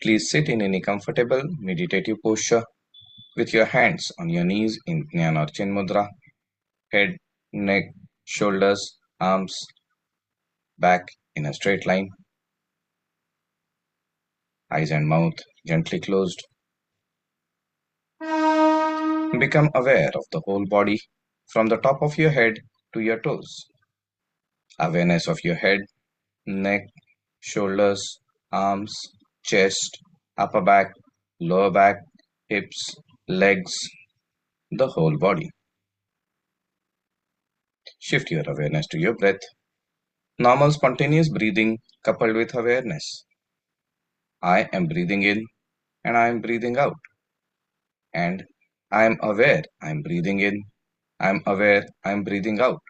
Please sit in any comfortable meditative posture with your hands on your knees in Jnana or Chin Mudra. Head, neck, shoulders, arms, back in a straight line. Eyes and mouth gently closed. Become aware of the whole body from the top of your head to your toes. Awareness of your head, neck, shoulders, arms, chest, upper back, lower back, hips, legs, the whole body. Shift your awareness to your breath. Normal spontaneous breathing coupled with awareness. I am breathing in and I am breathing out. And I am aware I am breathing in. I am aware I am breathing out.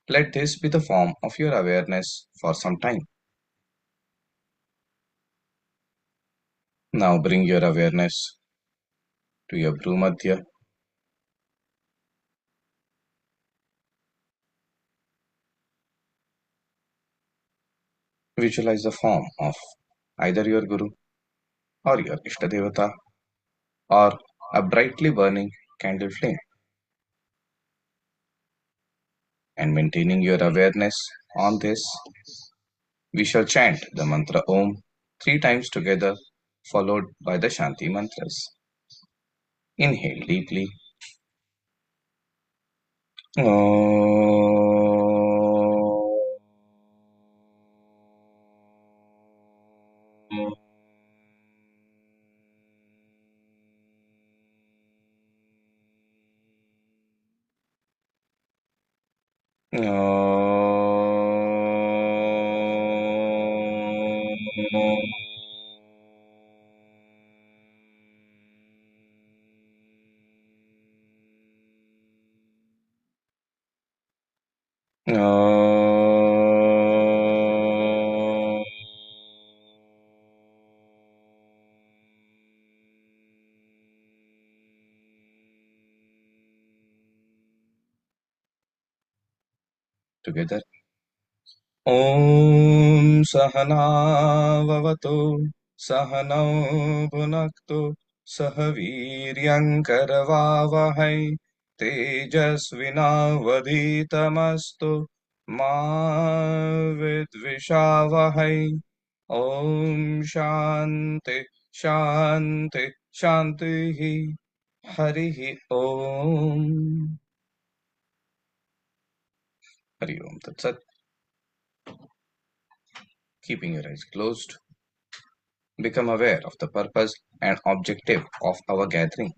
Let this be the form of your awareness for some time. Now bring your awareness to your Bhrumadhya. Visualize the form of either your Guru or your Ishtadevata or a brightly burning candle flame. And maintaining your awareness on this, we shall chant the mantra Om 3 times together, followed by the Shanti mantras. Inhale deeply. Together. Om Sahana Vavatu Sahanau Bhunaktu Sahaviryankaravavahai Tejasvinavadhitamastu Ma Vidvishavahai. Om Shanti Shanti Shanti Harihi Om. Hari Om Tat Sat. Keeping your eyes closed, become aware of the purpose and objective of our gathering: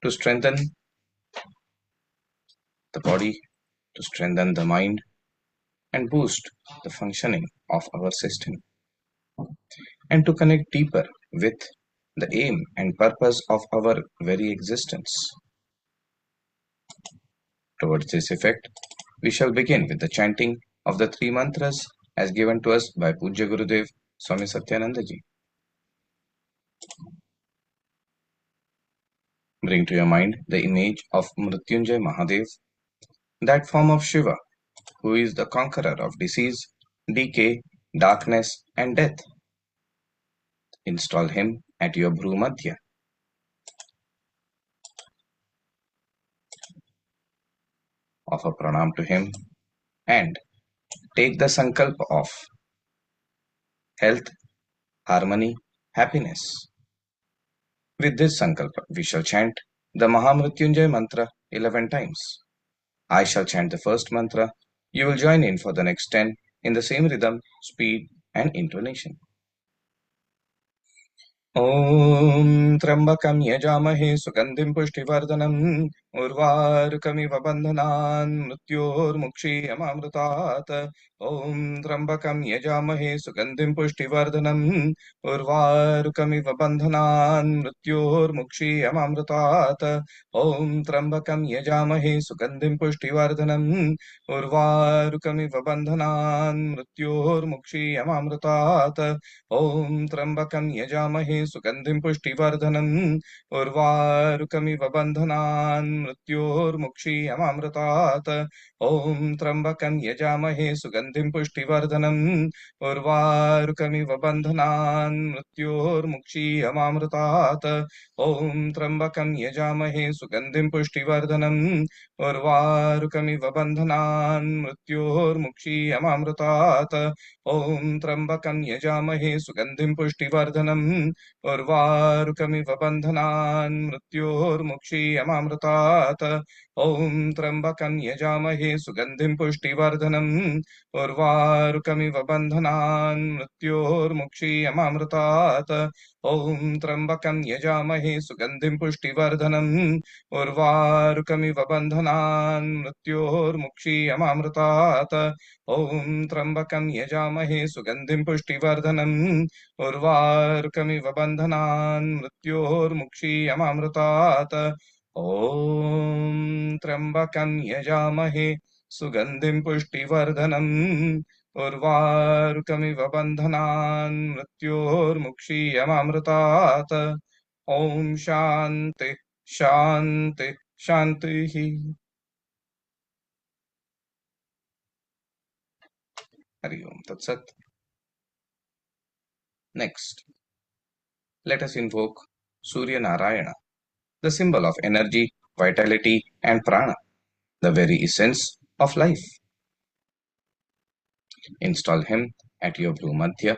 to strengthen the body, to strengthen the mind, and boost the functioning of our system, and to connect deeper with the aim and purpose of our very existence. Towards this effect, we shall begin with the chanting of the 3 mantras as given to us by Pujya Gurudev Swami Satyananda Ji. Bring to your mind the image of Mrityunjay Mahadev, that form of Shiva, who is the conqueror of disease, decay, darkness, and death. Install him at your Bhrumadhya. Offer pranam to him and take the sankalpa of health, harmony, happiness. With this sankalpa, we shall chant the Mahamrityunjay mantra 11 times. I shall chant the first mantra. You will join in for the next 10 in the same rhythm, speed, and intonation. ॐ त्र्यम्बकं यजामहे सुगन्धिं पुष्टिवर्धनम् उर्वारुकमिव बन्धनान् मृत्योर्मुक्षीयमामृतात् ॐ त्र्यम्बकं यजामहे सुगन्धिं पुष्टिवर्धनम् उर्वारुकमिव बन्धनान् मृत्योर्मुक्षीयमामृतात् ॐ त्र्यम्बकं यजामहे सुगन्धिं पुष्टिवर्धनम् उर्वारुकमिव बन्धनान् मृत्योर्मुक्षीयमामृतात् ॐ त्र्यम्बकं यजामहे सुगन्धिं पुष्टिवर्धनम् उर्वारुकमिव बन्धनान् मृत्योर्मुक्षीयमामृतात्। ॐ त्र्यम्बकं यजामहे सुगन्धिं पुष्टिवर्धनम् उर्वारुकमिव बन्धनान् मृत्योर्मुक्षीयमामृतात्। ॐ त्र्यम्बकं यजामहे सुगन्धिं पुष्टिवर्धनम् उर्वारुकमिव बन्धनान् मृत्योर्मुक्षीयमामृतात्। ॐ त्र्यम्बकं यजामहे सुगन्धिं पुष्टिवर्धनम् उर्वारुकमिव बन्धनान् मृत्योर्मुक्षीयमामृतात्। ॐ त्र्यम्बकं यजामहे सुगन्धिं पुष्टिवर्धनम् उर्वारुकमिव बन्धनान् मृत्योर्मुक्षीयमामृतात्। ॐ त्र्यम्बकं यजामहे सुगन्धिं पुष्टिवर्धनम् उर्वारुकमिव बन्धनान् मृत्योर्मुक्षीयमामृतात्। ॐ त्र्यम्बकं यजामहे सुगन्धिं पुष्टिवर्धनम् उर्वारुकमिव बन्धनान् मृत्योर्मुक्षीयमामृतात्। ॐ त्र्यम्बकं यजामहे सुगन्धिं पुष्टिवर्धनम् उर्वारुकमिव बन्धनान् मृत्योर्मुक्षीयमामृतात्। ॐ शान्ति शान्ति शान्तिः। हरि ओम तत्सत। Next, let us invoke Surya Narayana, the symbol of energy, vitality, and prana, the very essence of life. Install him at your Bhumadhya,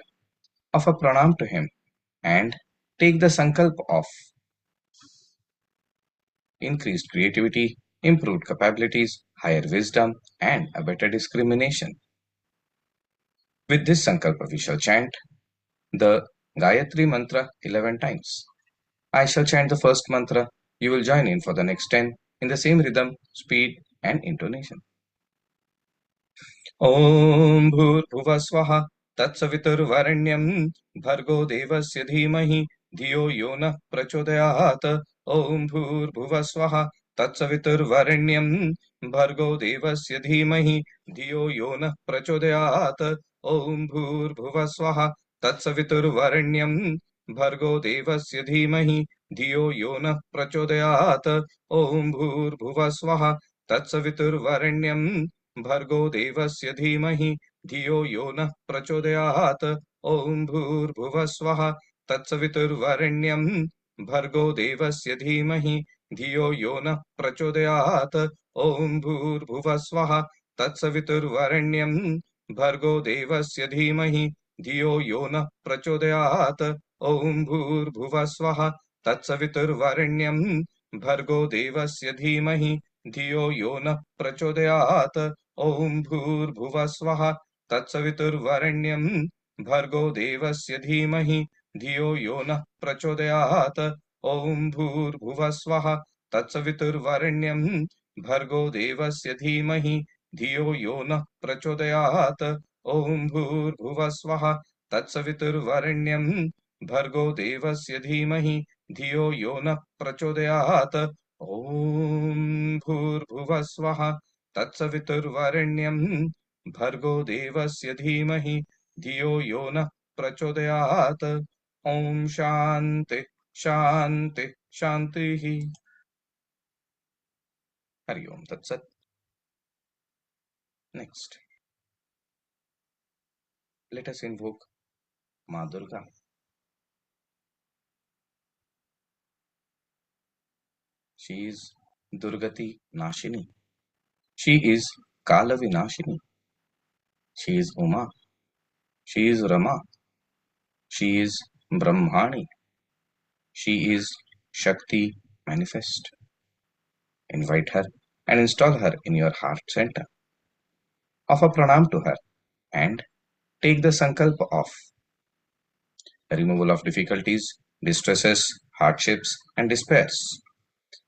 offer pranam to him, and take the sankalp of increased creativity, improved capabilities, higher wisdom, and a better discrimination. With this sankalpa, we shall chant the Gayatri mantra 11 times. I shall chant the first mantra. You will join in for the next 10 in the same rhythm, speed, and intonation. ॐ भूर्भुवः स्वः तत्सवितुर्वरेण्यं भर्गो देवस्य धीमहि धियो यो नः प्रचोदयात्। ॐ भूर्भुवः स्वः तत्सवितुर्वरेण्यं भर्गो देवस्य धीमहि धियो यो नः प्रचोदयात्। ॐ भूर्भुवः स्वः तत्सवितुर्वरेण्यं भर्गो देवस्य धीमहि धियो यो नः प्रचोदयात्। ॐ भूर्भुवः स्वः तत्सवितुर्वरेण्यं भर्गो देवस्य धीमहि धियो यो नः प्रचोदयात्। ॐ भूर्भुवः स्वः तत्सवितुर्वरेण्यं भर्गो देवस्य धीमहि धियो यो नः प्रचोदयात्। ॐ भूर्भुवः स्वः तत्सवितुर्वरेण्यं भर्गो देवस्य धीमहि धियो यो नः प्रचोदयात्। ॐ भूर्भुवः स्वः तत्सवितुर्वरेण्यं भर्गो देवस्य धीमहि धियो यो नः प्रचोदयात्। ॐ भूर्भुवः स्वः तत्सवितुर्वरेण्यं भर्गो देवस्य धीमहि धियो यो नः प्रचोदयात्। ॐ भूर्भुवः स्वः तत्सवितुर्वरेण्यं भर्गो देवस्य धीमहि धियो यो नः प्रचोदयात्। ॐ भूर्भुवः स्वः तत्सवितुर्वरेण्यं भर्गो देवस्य धीमहि धियो यो नः प्रचोदयात्। ॐ भूर्भुवः स्वः तत्सवितुर्वरेण्यं भर्गो देवस्य धीमहि धियो यो नः प्रचोदयात्। ॐ शान्ति शान्ति शान्तिः। हरि ओम तत्सत। Next, let us invoke Ma Durga. She is Durgati Nashini. She is Kala Vinashini. She is Uma. She is Rama. She is Brahmani. She is Shakti manifest. Invite her and install her in your heart center. Offer pranam to her and take the sankalpa of removal of difficulties, distresses, hardships, and despairs,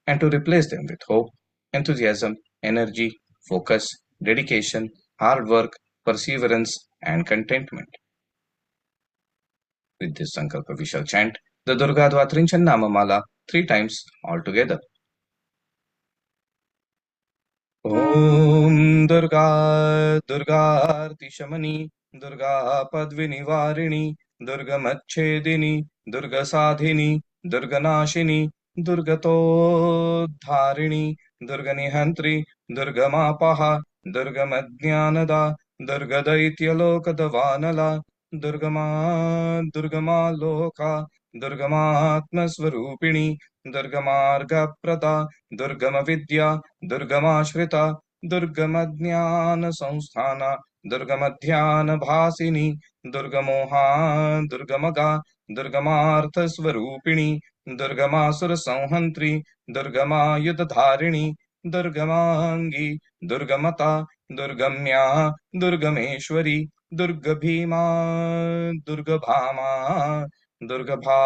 and to replace them with hope, enthusiasm, energy, focus, dedication, hard work, perseverance, and contentment. With this sankalpa, we shall chant the Durga Dvatrinchan Namamala 3 times altogether. Om Durga दुर्गार्तिशमनी Durga पद्विनिवारिणी दुर्गमच्छेदिनी दुर्गसाधिनी दुर्गनाशिनी दुर्गतोद्धारिणी दुर्गनिहन्त्री दुर्गमापः दुर्गमज्ञानदा दुर्गदैत्यलोकदवानला दुर्गमा दुर्गमालोका दुर्गमात्मस्वरूपिणी दुर्गमार्गप्रदा दुर्गमविद्या दुर्गमाश्रिता दुर्गमज्ञानसंस्थाना दुर्गमध्यानभासिनी दुर्गमोहा दुर्गमगा दुर्गमार्थस्वरूपिणी दुर्गमासुरसंहन्त्री दुर्गमायुधधारिणी दुर्गमांगी दुर्गमता दुर्गम्या दुर्गमेश्वरी दुर्गभीमा दुर्गभामा दुर्गभा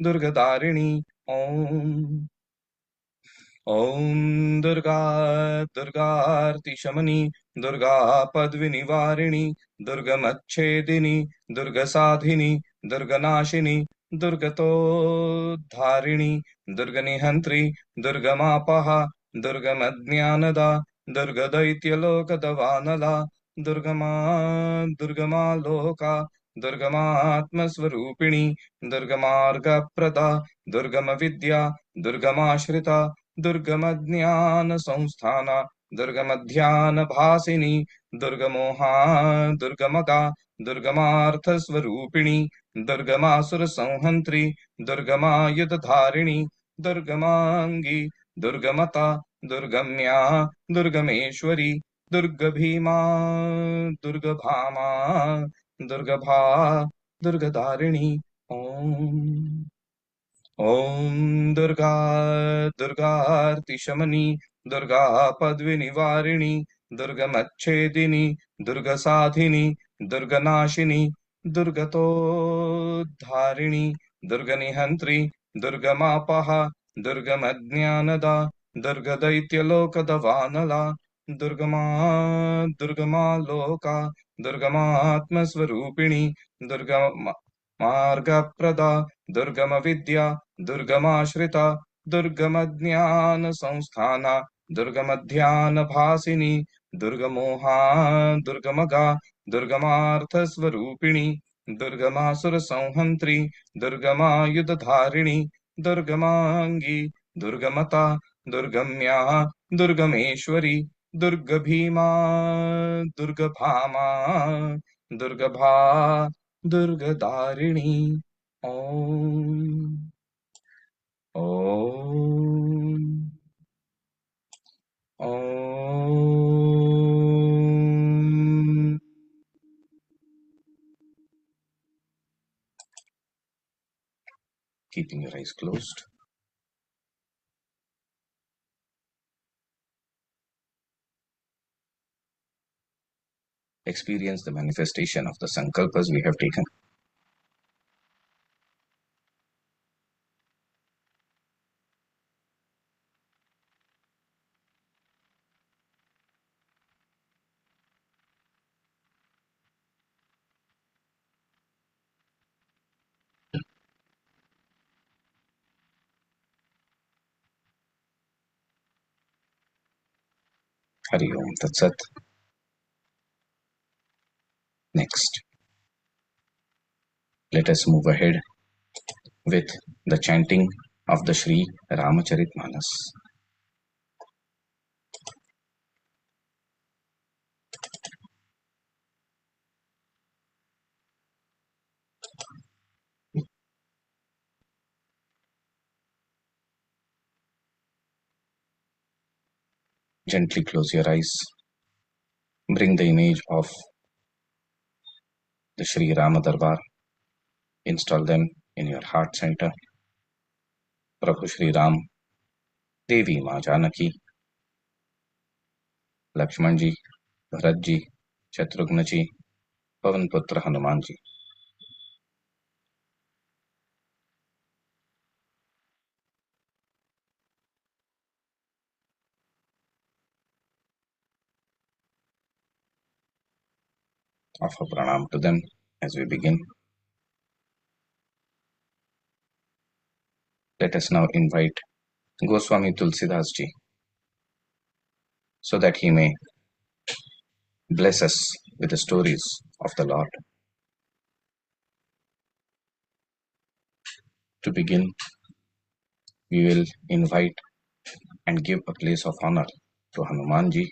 दुर्गदारिणी Om Durga दुर्गार्तिशमनी Durga पद्विनिवारिणी दुर्गमच्छेदिनी दुर्गसाधिनी दुर्गनाशिनी दुर्गतोद्धारिणी दुर्गनिहन्त्री दुर्गमापः दुर्गमज्ञानदा दुर्गदैत्यलोकदवानला दुर्गमा दुर्गमालोका दुर्गमात्मस्वरूपिणी दुर्गमार्गप्रदा दुर्गमविद्या दुर्गमाश्रिता दुर्गमज्ञानसंस्थाना दुर्गमध्यानभासिनी दुर्गमोहा दुर्गमगा दुर्गमार्थस्वरूपिणी दुर्गमासुरसंहन्त्री दुर्गमायुधधारिणी दुर्गमांगी दुर्गमता दुर्गम्या दुर्गमेश्वरी दुर्गभीमा दुर्गभामा दुर्गभा दुर्गदारिणी Om Durga दुर्गार्तिशमनी Durga पद्विनिवारिणी दुर्गमच्छेदिनी दुर्गसाधिनी दुर्गनाशिनी दुर्गतोद्धारिणी दुर्गनिहन्त्री दुर्गमापः दुर्गमज्ञानदा दुर्गदैत्यलोकदवानला दुर्गमा दुर्गमालोका दुर्गमात्मस्वरूपिणी दुर्गमार्गप्रदा दुर्गमविद्या दुर्गमाश्रिता दुर्गमज्ञानसंस्थाना दुर्गमध्यानभासिनी दुर्गमोहा दुर्गमगा दुर्गमार्थस्वरूपिणी दुर्गमासुरसंहन्त्री दुर्गमायुधधारिणी दुर्गमांगी दुर्गमता दुर्गम्या दुर्गमेश्वरी दुर्गभीमा दुर्गभामा दुर्गभा दुर्गदारिणी Om Om Om Keeping your eyes closed. Experience the manifestation of the sankalpas we have taken. Hari Om Tat Sat. Next, let us move ahead with the chanting of the Sri Ramacharitmanas. Gently close your eyes. Bring the image of the Sri Rama Darbar. Install them in your heart center. Prabhu Shri Ram, Devi Ma Janaki, Lakshman ji, Bharat ji, Shatrugna ji, Pavan Putra Hanuman ji. Offer pranam to them as we begin. Let us now invite Goswami Tulsidas ji so that he may bless us with the stories of the Lord. To begin, we will invite and give a place of honor to Hanumanji,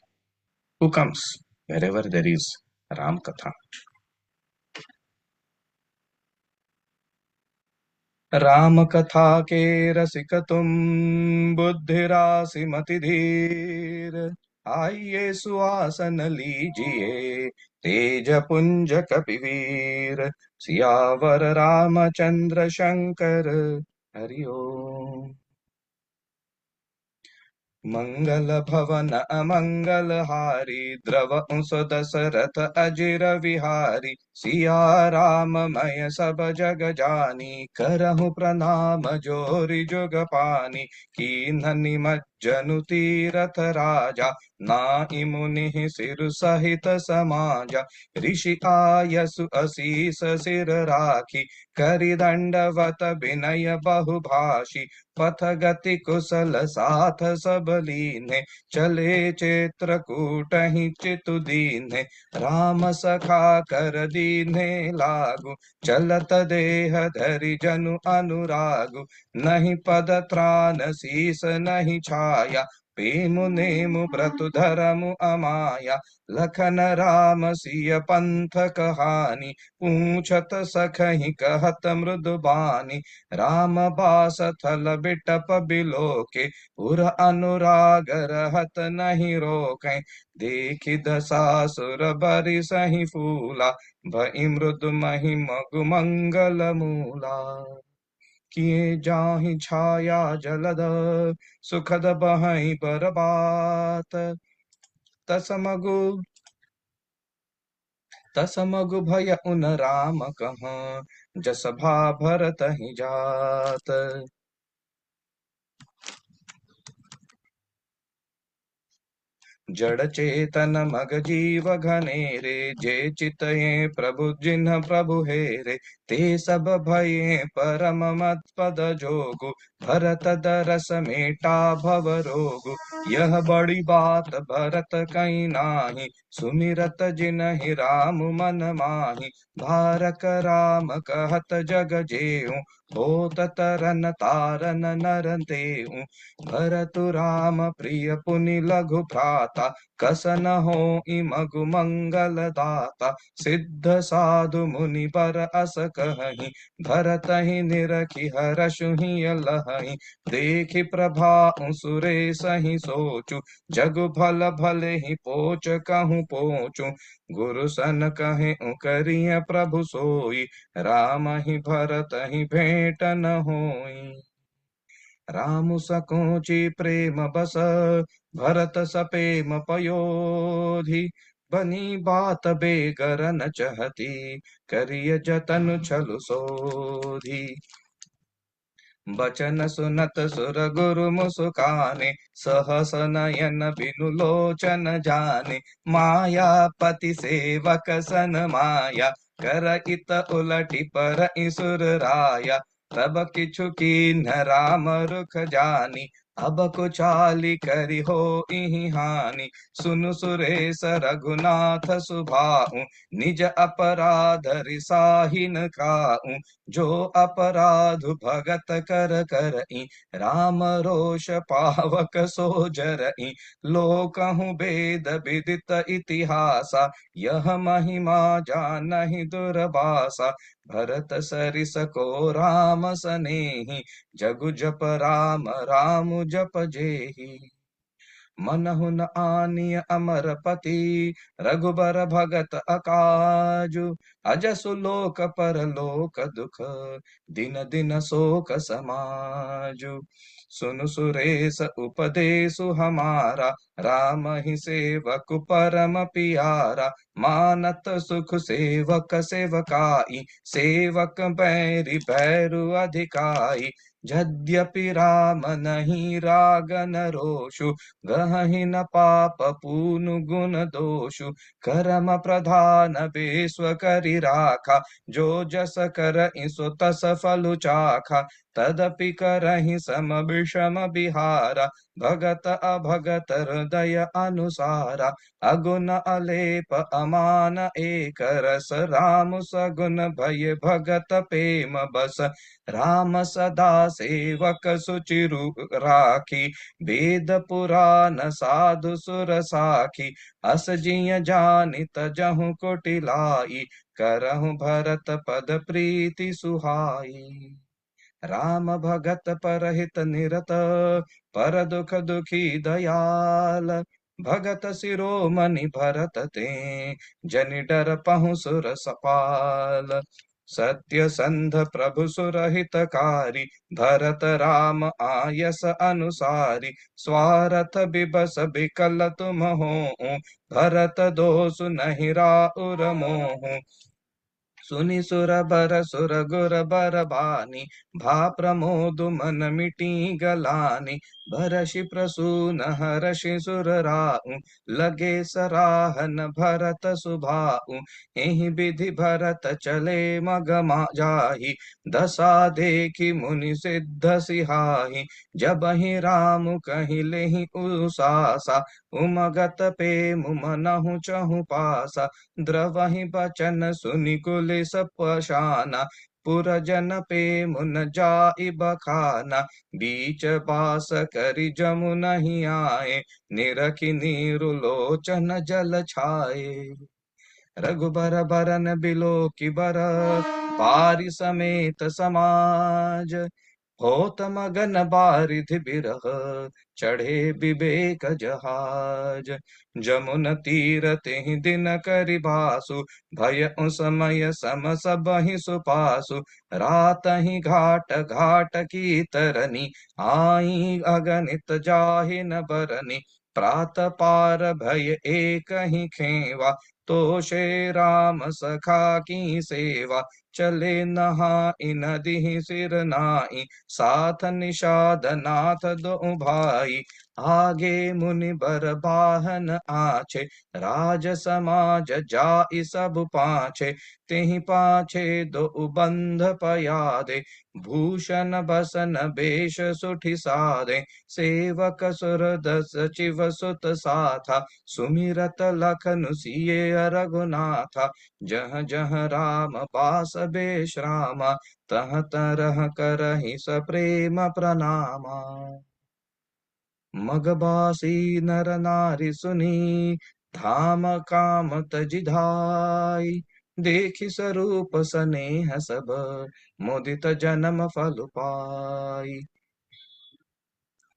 who comes wherever there is Ram Katha. Ram कथा के रसिक तुम, बुद्धि राशि मति धीर, आइए सुआसन लीजिए, तेज पुंज कपिवीर, सियावर रामचंद्र शंकर, हरि ओम। मंगल भवन अमंगल हारी, द्रव उस दशरथ अजिर विहारी, सिया राम मय सब जग जानी, करहु प्रणाम जोरि जुग पानी, कीन्ह निमज्जनु तीरथ राजा, नाहि मुनि सिर सहित समाजा, ऋषि आयसु असीस सिर राखी, करि दंडवत विनय बहुभाषी, पथ गति कुशल साथ सब लीन्हे, चले चित्रकूटहि चितु दीन्हे, राम सखा कर दीन्हे लागू, चलत देह धरि जनु अनुरागु, नहीं पद त्राण शीस नहीं छाया, प्रेमु नेमु व्रतु धरमु अमाया, लखन राम सिय पंथ कहानी, पूछत सखहि कहत मृदु बानी, राम बास थल बिटप बिलोके, उर अनुराग रहत नहीं रोकै, देखि दसासुर बरि सहि फूला, भई मृदु महि मगु मंगल मूला, किए जाहि छाया जलद, सुखद बहै बरबात, तसमगु भय उन राम कहाँ, जस भा भरत ही जात, जड़ चेतन मग जीव घनेरे, जे चितये प्रभु जिन्ह प्रभु हेरे, ते सब भये परम मत पद जोगु, भरत दरस मेटा भव रोगु, यह बड़ी बात भरत कहीं नाही, सुमिरत जिनहि राम मन माही, बारक राम कहत जग जेऊ, होत तरन तारन नर तेऊ, भरतु राम प्रिय पुनि लघु भ्राता, कसन हो मगु मंगल दाता, सिद्ध साधु मुनि बर अस कहहि, भरत ही निरखि हरषु ही लहहि, देखि प्रभा सुरेश ही सोचु, जगु भल भले ही पोच कहूँ पोचु, गुरु सन कहे करिय प्रभु सोई, राम ही भरत ही भेंट न होई, राम सकोचि प्रेम बस, भरत सपेम पयोधि, बनी बात बेगर न चहती, करिय जतन छलु सोधी, बचन सुनत सुर गुरु मुसुकाने, सहस नयन बिनु लोचन जाने, मायापति सेवक सन माया, कर इत उलटि पर इसुर राया, तब किछु कीन्ह राम रुख जानी, अब कुचाली करि हो इहि हानि, सुनु सुरेश रघुनाथ सुभाऊ, निज अपराध रिसाहि न काऊ, जो अपराध भगत कर करई, राम रोष पावक सो जरई, लोकहु वेद विदित इतिहासा, यह महिमा जानहि दुर्बासा, भरत सरिस को राम सनेहि, जगु जप राम राम जप जेहि, मनहु न आनिय अमरपति, रघुबर भगत अकाजु, अजसु लोक परलोक दुख, दिन दिन शोक समाजु, सुनु सुरेश उपदेशु हमारा, राम ही सेवक परम पियारा, मानत सुख सेवक सेवकाई, सेवक बैरि बैरु अधिकाई, यद्यपि राम नहीं रागन रोषु, गहहि न पाप पूनु गुण दोषु, करम प्रधान विश्व करि राखा, जो जस करहि सो तस फलु चाखा, तदपि करहि सम विषम बिहारा, भगत अभगत हृदय अनुसारा, अगुण अलेप अमान एक रस, राम सगुण भय भगत प्रेम बस, राम सदा सेवक सुचिरु राखी, वेद पुराण साधु सुर साखी, अस जिय जानित जहु कुटिलाई, करहु भरत पद प्रीति सुहाई। राम भगत परहित निरत, पर दुख दुखी दयाल, भगत शिरोमणि भरत ते, जनि डर पहु सुर सपाल, सत्य संध प्रभु सुरहितकारी, भरत राम आयस अनुसारी, स्वारथ बिबस बिकल तुम हो, भरत दोषु नहीं राउर मोहु, सुनि सुर बर सुर गुर बर बानी, भा प्रमोद मन मिटी गलानी, भरषि प्रसून हर्षि सुर राउ, लगे सराहन भरत सुभाउ, एहि विधि भरत चले मग जाहि, दशा देखी मुनि सिद्ध सिहाहि, जबहि राम कहि लेहि उसासा, उमगत पे मुमनहु चहु पासा, द्रवहि बचन सुनि कुलिस पशाना, पुरजन पे मुन जाई बखाना, बीच बास करि जमु नहीं आए, निरखि नीरुलोचन जल छाए, रघुबर बरन बिलो की बर, बारि समेत समाज, होत मगन बारिधि बिरह, चढ़े विवेक जहाज, जमुन तीर तेहि दिन करि बासु, भय समय सम सबहि सुपासु, रात ही घाट घाट की तरनी, आई अगणित जाहि न बरनी, प्रात पार भय एक ही खेवा, तो शे राम सखा की सेवा, चले नहाई नदी सिर नाई, साथ निषाद नाथ दो भाई, आगे मुनि बर बाहन आछे, राज समाज जाई सब पाछे, तेहि पाछे दो बंध पयादे, भूषण बसन बेश सुठि सादे, सेवक सुर दस चिव सुत साथा, सुमिरत लखनु सिय रघुनाथा, जहाँ जहाँ राम पास बेश्रामा, तह तरह करहि स प्रेम प्रणामा, मगबासी नर नारी सुनी, धाम काम तजि धाई, देखि स्वरूप स्नेह सब, मुदित जन्म फल पाई,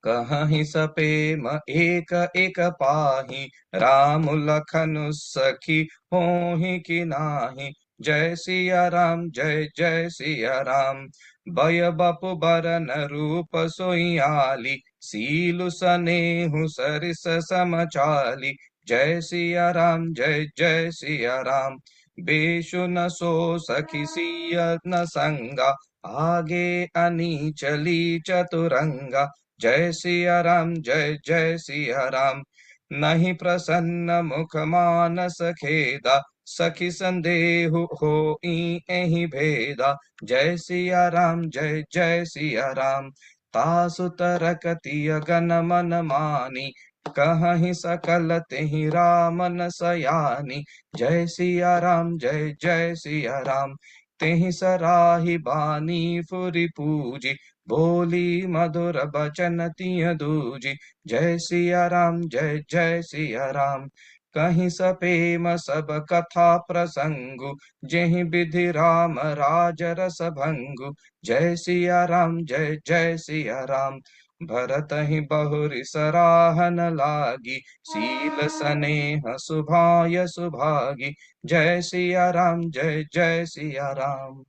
कहीं सपेम एक एक पाही, राम लखन सखी होहि कि नाही, जय सिया राम जय जय सिया राम, भय बपु बरन रूप सोइयाली, सीलु सनेहु सरिस समचाली, जय सिया राम जय जय सिया राम, बेशु न सो सखी सिया न संगा, आगे अनी चली चतुरंगा, जय सिया राम जय जय सिया राम, नहीं प्रसन्न मुख मानस खेदा, सखी संदेहु हो एहि भेदा, जय सिया राम जय जय सिया राम, तासु तरकति अगन मन मानी, कहीं सकल तेहि राम न सयानी, जय सिया राम जय जय सिया राम, तेहि सराहि बानी फुरि पूजी, बोली मधुर बचन तिय दूजी, जय सिया राम जय जय सिया राम, कहीं सपेम सब कथा प्रसंगु, जेहि विधि राम राज रस भंगु, जय सिया राम जय जय सिया राम, भरत ही बहुरि सराहन लागी, सील सनेह सुभाय सुभागी, जय सिया राम जय जय सिया राम,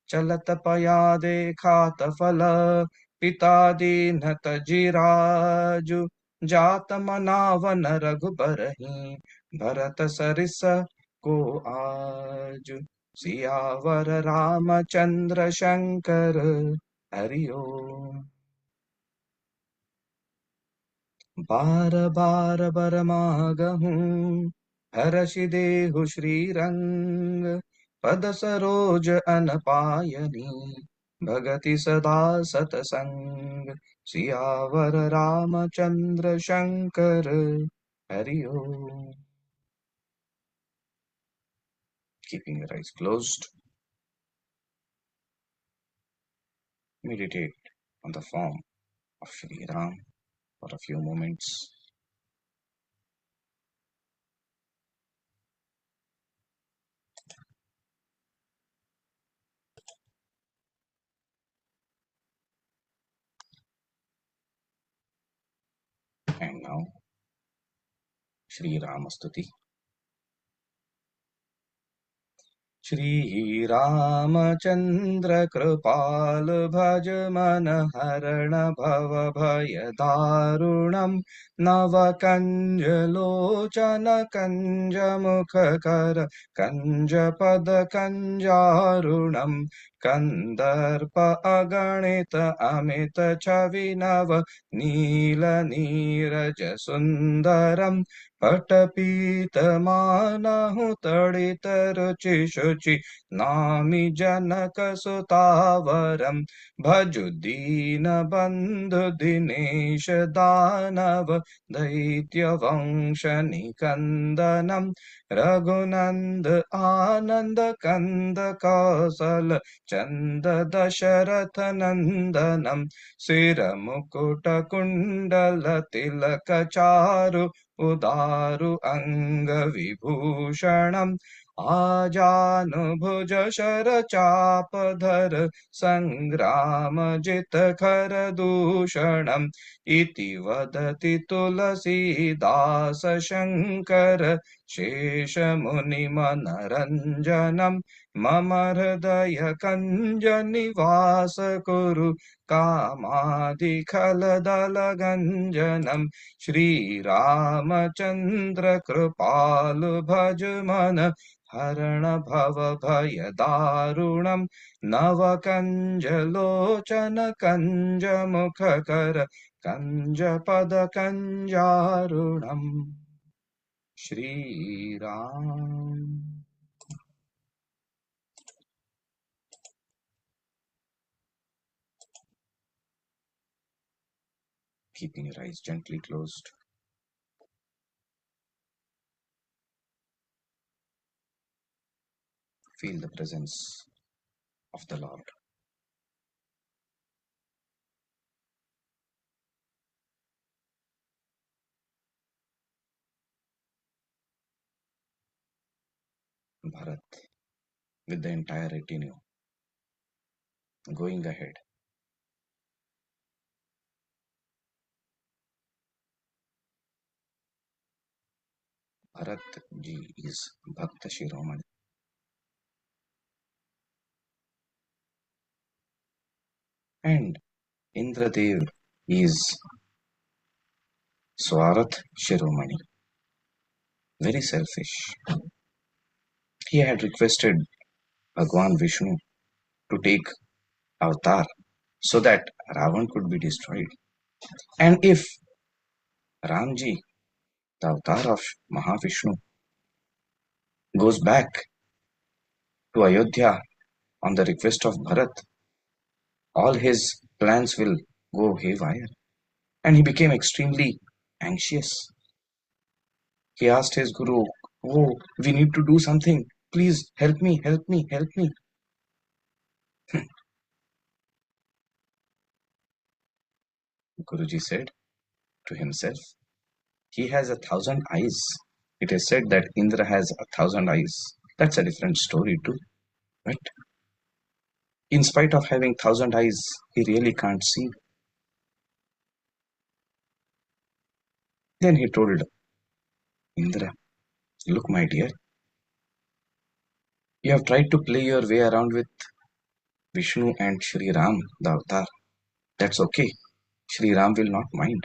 चलत पया देखात फल, पिता दीन तजिराजु, जात मनावन रघुबरहि, भरत सरिस को आजु, सियावर रामचंद्र शंकर हरि ओम। बार बार बर मागहूँ, हरषि देहु श्री रंग, पद सरोज अन पायनी, भगति सदा सतसंग सियावर रामचंद्र शंकर हरि ओम. Keeping your eyes closed, meditate on the form of Shri Ram for a few moments. And now, Shri Ramastuti. Shri Ramchandra कृपाल भज मन हरण भव भय दारुणम नव कंज लोचन कंज मुख कर कंज पद कंजारुणम कंदर्प अगणित अमित छवि नव नील नीरज सुंदरम पटपीत मानहु तड़ित रुचि शुचि नामि जनक सुतावरम भजु दीन बंधु दिनेश दानव दैत्य वंश निकंदनम रघुनंद आनंद कंद कौशल चंद दशरथ नंदनम सिर मुकुट कुंडल तिलक चारु उदारु अंग विभूषणम आजानुभुज शर चापधर संग्राम जित खर दूषणम इति वदति तुलसीदास शंकर शेष मुनि मनरंजनम मम हृदय कंज निवास कुरु कामादिखल दल गंजनम श्री रामचंद्र कृपालु भज मन हरण भव भय दारुणम नव कंज लोचन कंज मुख कर कंज पद कंजारुणम. Shri Ram. Keeping your eyes gently closed, feel the presence of the Lord. Bharat, with the entire retinue, going ahead. Bharat ji is Bhakta Shiromani. And Indradev is Swarath Shiromani. Very selfish. He had requested Bhagwan Vishnu to take avatar so that Ravan could be destroyed. And if Ramji, the avatar of Mahavishnu, goes back to Ayodhya on the request of Bharat, all his plans will go haywire. And he became extremely anxious. He asked his guru, "Oh, we need to do something. Please help me, help me, help me." Guruji said to himself, "He has 1,000 eyes." It is said that Indra has 1,000 eyes. That's a different story too. But in spite of having 1,000 eyes, he really can't see. Then he told Indra, "Look, my dear, you have tried to play your way around with Vishnu and Sri Ram, the avatar. That's okay. Sri Ram will not mind.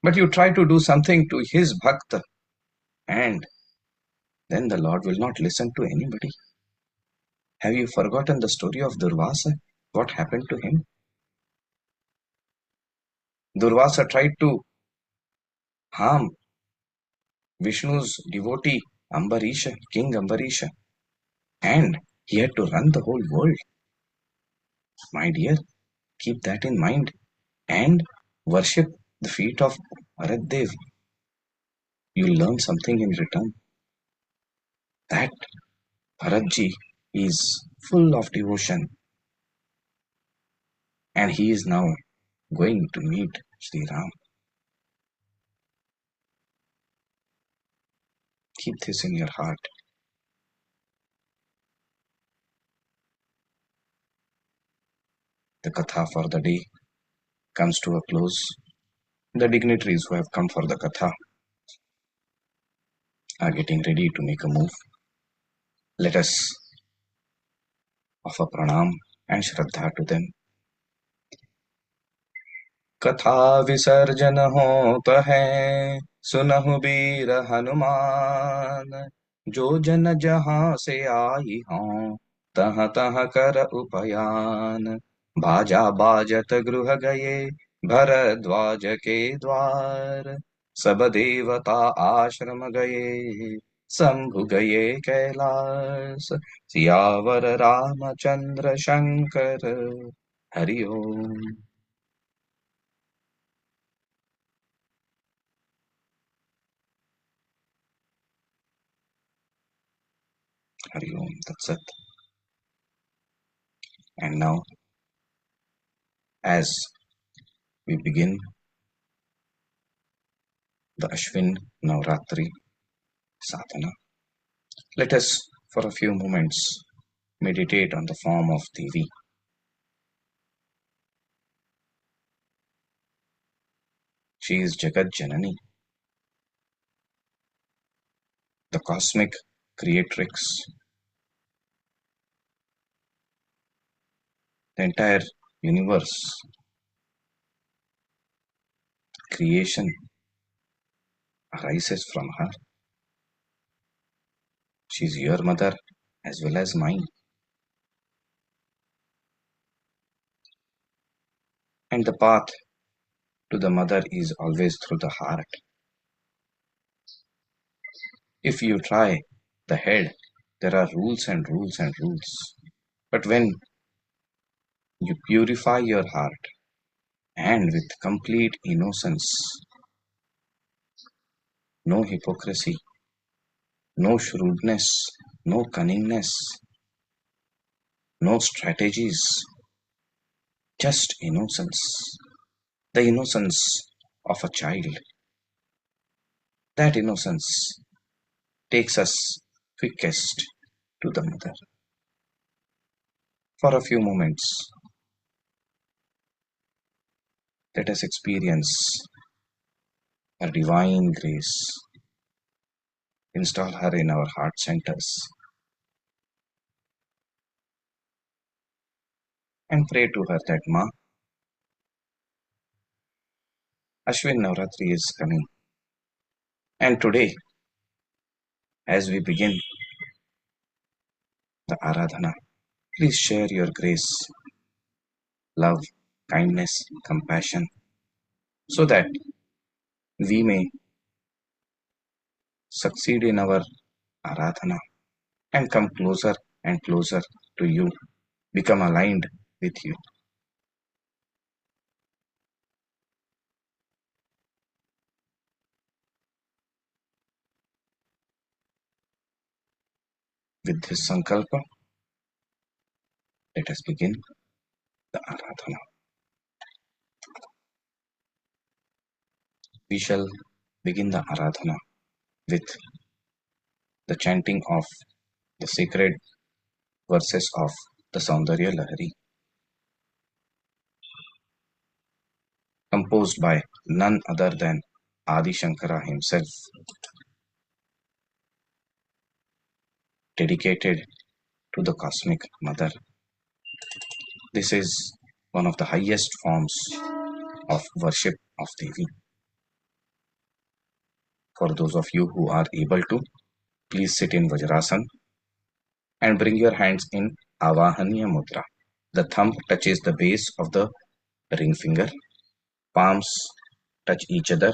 But you try to do something to his bhakta, and then the Lord will not listen to anybody. Have you forgotten the story of Durvasa? What happened to him? Durvasa tried to harm Vishnu's devotee Ambarisha, King Ambarisha, and he had to run the whole world. My dear, keep that in mind and worship the feet of Bharat Dev. You'll learn something in return. That Bharatji is full of devotion and he is now going to meet Sri Ram. Keep this in your heart. The Katha for the day comes to a close. The dignitaries who have come for the Katha are getting ready to make a move. Let us offer pranam and shraddha to them. कथा विसर्जन होता है सुनहु वीर हनुमान जो जन जहाँ से आई हों तह तह कर उपयान बाजा बाजत गृह गए भरद्वाज के द्वार सब देवता आश्रम गए शंभु गए कैलाश सियावर रामचंद्र शंकर हरि ओम हरि ओम तत्सत. And now, as we begin the Ashwin Navratri sadhana, let us for a few moments meditate on the form of Devi. She is Jagat Janani, the cosmic creatrix. The entire universe, creation arises from her. She is your mother as well as mine. And the path to the mother is always through the heart. If you try the head, there are rules and rules and rules. But when you purify your heart and with complete innocence, no hypocrisy, no shrewdness, no cunningness, no strategies, just innocence, the innocence of a child. That innocence takes us quickest to the mother. For a few moments, let us experience her divine grace. Install her in our heart centers and pray to her that Ma, Ashwin Navratri is coming. And today, as we begin the Aradhana, please share your grace, love, kindness, compassion, so that we may succeed in our Aradhana and come closer and closer to you, become aligned with you. With this sankalpa, let us begin the Aradhana. We shall begin the Aradhana with the chanting of the sacred verses of the Saundarya Lahari, composed by none other than Adi Shankara himself, dedicated to the Cosmic Mother. This is one of the highest forms of worship of Devi. For those of you who are able to, please sit in Vajrasana and bring your hands in Avahaniya Mudra. The thumb touches the base of the ring finger. Palms touch each other.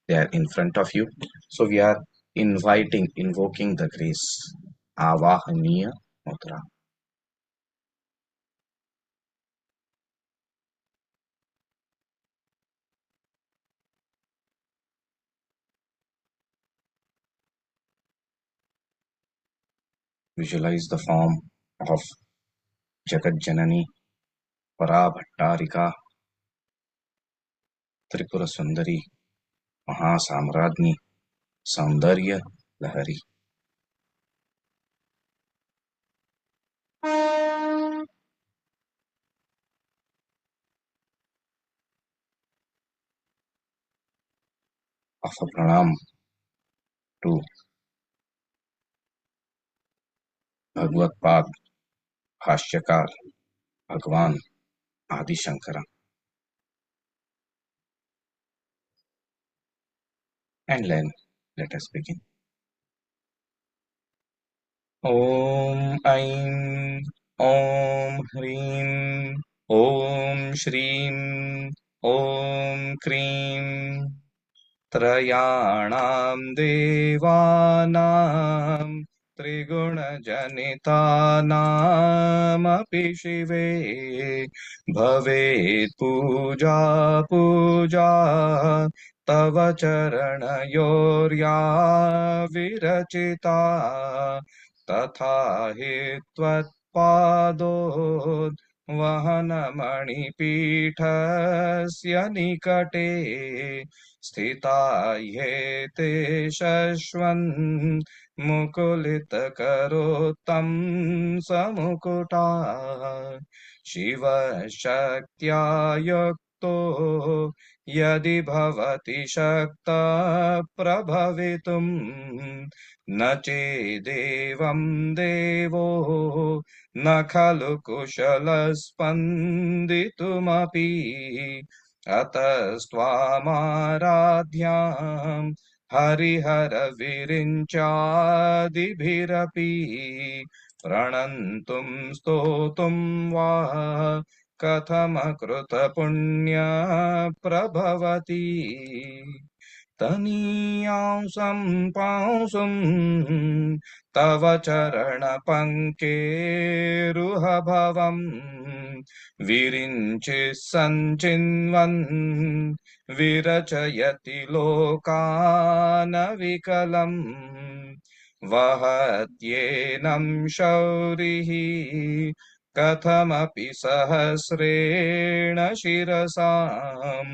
They are in front of you. So we are invoking the grace. Avahaniya Mudra. Visualize the form of Jagat Janani, Parabhattarika, Tripura Sundari, Mahasamradni, Saundarya Lahari. Offer pranam to Bhagavad Pad, Bhashyakar, Bhagwan Adi Shankara. And then let us begin. Om Aim Om Hrim Om Shrim Om Krim त्रयाणां देवानां त्रिगुणजनितानामपि शिवे भवेत् पूजा पूजा तव चरणयोर्या विरचिता तथा हि त्वत्पादोद्वहनमणिपीठस्य निकटे स्थिता ह्येते शश्वन् मुकुलितकरोत्तं समुकुटा शिवशक्त्या युक्तो यदि भवति शक्तः प्रभवितुं न चेदेवं देवो न खलु कुशलस्पन्दितुमपि अतस्त्वामाराध्यां हरिहरविरिञ्चादिभिरपि प्रणन्तुं स्तोतुं वा कथमकृतपुण्य प्रभवति तनीयांसं पांसुं तव चरणपङ्केरुहभवम् विरिञ्चिः सञ्चिन्वन् विरचयति लोकानविकलम् वहत्येनं शौरिः कथमपि सहस्रेण शिरसाम्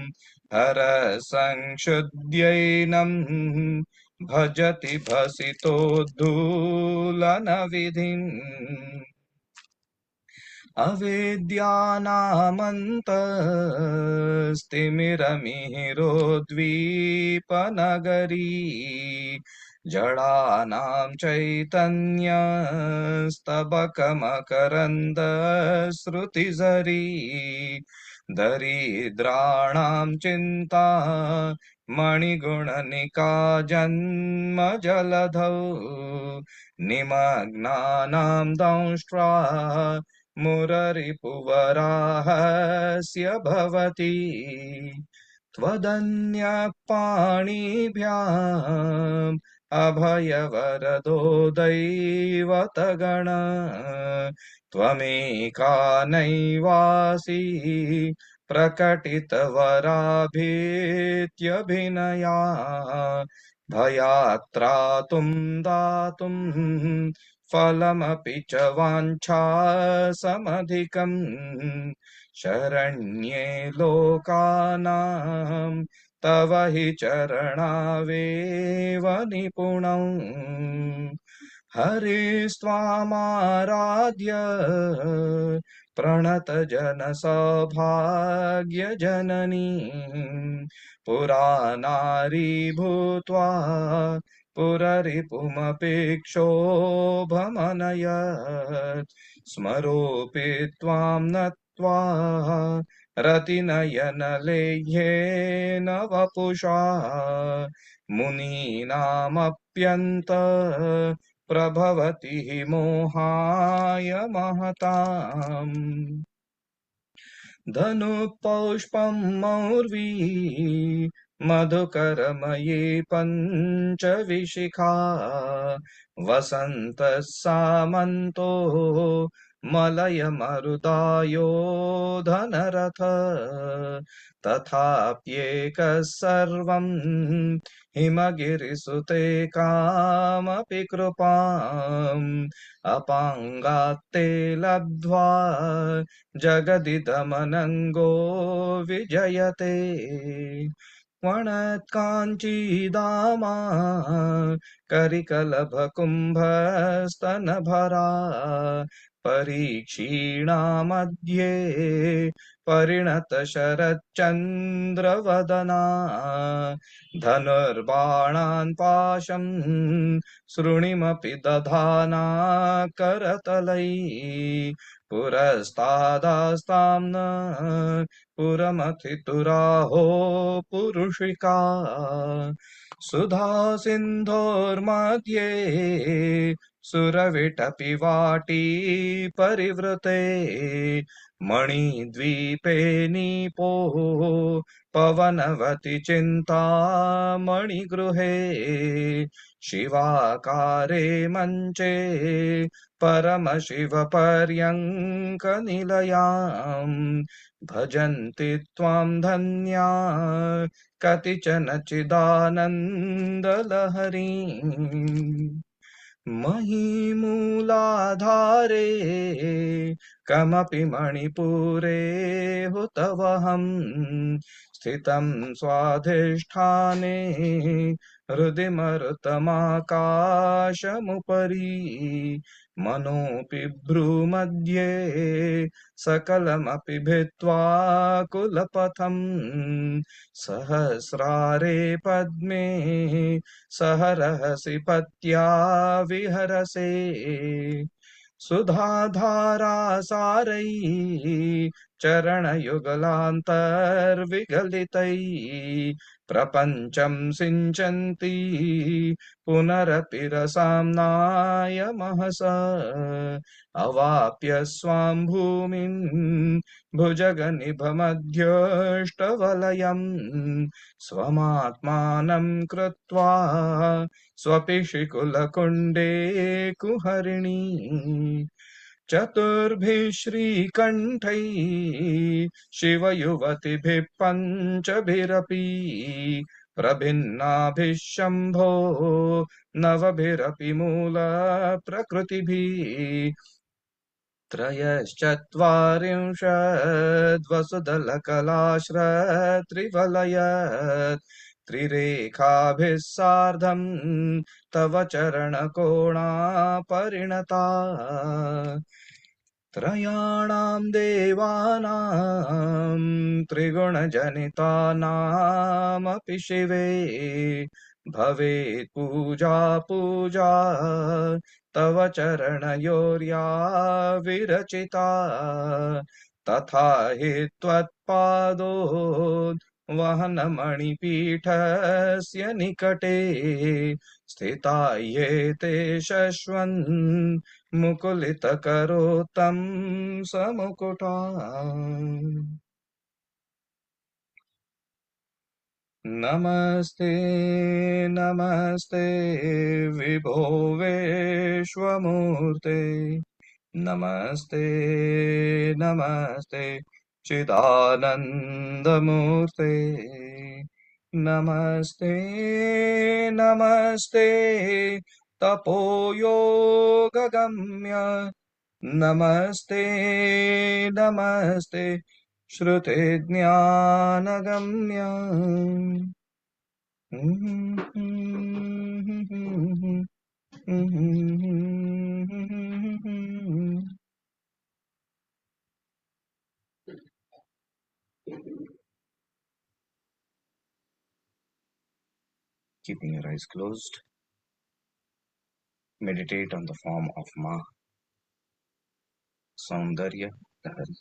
हरसंक्षुद्यैनं भजति भसितोद्धूलनविधिम् अवेद्यानामन्तस्तिमिरमिहिरोद्वीपनगरी जडानां चैतन्यस्तबकमकरन्दश्रुतिझरी दरिद्राणां चिन्ता मणिगुणनिका जन्मजलधौ निमग्नानां दंष्ट्रा मुररिपुवराहस्य भवति त्वदन्यपाणिभ्याम् अभयवरदो दैवतगण त्वमेका नैवासि प्रकटितवराभीत्यभिनया भयात्रातुं दातुं फलमपि च वाञ्छासमधिकम् शरण्ये लोकानां तव हि चरणावेव निपुणौ हरिस्त्वामाराध्य प्रणतजनसौभाग्यजननी पुरानारी भूत्वा पुररिपुमपेक्षोभमनयत् स्मरोऽपि त्वां नत्वा रतिनयनलेह्येन वपुषा मुनीनामप्यन्त प्रभवति हि मोहाय महताम् धनुपौष्पं मौर्वी मधुकरमयी पञ्चविशिखा वसन्तः सामन्तो मलय मरुदायो धनरथ तथाप्येकः सर्वं हिमगिरिसुते कामपि कृपाम् अपाङ्गात्ते लब्ध्वा जगदिदमनङ्गो विजयते वणत्काञ्चीदामा करिकलभकुम्भस्तनभरा परीक्षीणामध्ये परिणतशरच्चन्द्रवदना धनुर्बाणान् पाशं सृणिमपि दधाना करतलैः पुरस्तादास्तां न पुरमथितुराहो पुरुषिका सुधा सिन्धोर्मध्ये सुरविटपि वाटी परिवृते मणिद्वीपे नीपो पवनवति चिन्तामणिगृहे शिवाकारे मञ्चे परमशिवपर्यङ्कनिलयाम् भजन्ति त्वां धन्या कतिचन चिदानन्दलहरीम् महीमूलाधारे कमपि मणिपुरे हुतवहं स्थितं स्वाधिष्ठाने हृदि मरुतमाकाशमुपरि मनोऽपि भ्रूमध्ये सकलमपि भित्त्वा कुलपथं सहस्रारे पद्मे सहरहसि पत्या विहरसे सुधाधारासारैः चरणयुगलान्तर्विगलितैः प्रपञ्चं सिञ्चन्ति पुनरपि रसाम्नाय महसा अवाप्य स्वां भूमिं भुजगनिभमध्यष्टवलयम् स्वमात्मानं कृत्वा स्वपिशिकुलकुण्डे कुहरिणी चतुर्भिः श्रीकण्ठैः शिवयुवतिभिः पञ्चभिरपि प्रभिन्नाभिः शम्भो नवभिरपि मूलप्रकृतिभिः त्रयश्चत्वारिंशद्वसुदलकलाश्रत्रिवलयत् त्रिरेखाभिः सार्धं तव चरणकोणा परिणता त्रयाणां देवानां त्रिगुणजनितानामपि शिवे भवेत् पूजा पूजा तव चरणयोर्या विरचिता तथा हि त्वत्पादोद्वहनमणिपीठस्य निकटे स्थिता ये ते शश्वन् मुकुलितकरोत्तं समुकुटा नमस्ते नमस्ते विभो विश्वमूर्ते नमस्ते नमस्ते चिदानन्दमूर्ते नमस्ते नमस्ते तपोयोगगम्य नमस्ते नमस्ते श्रुतिज्ञानगम्य Keeping your eyes closed, meditate on the form of Ma Saundarya Lahari.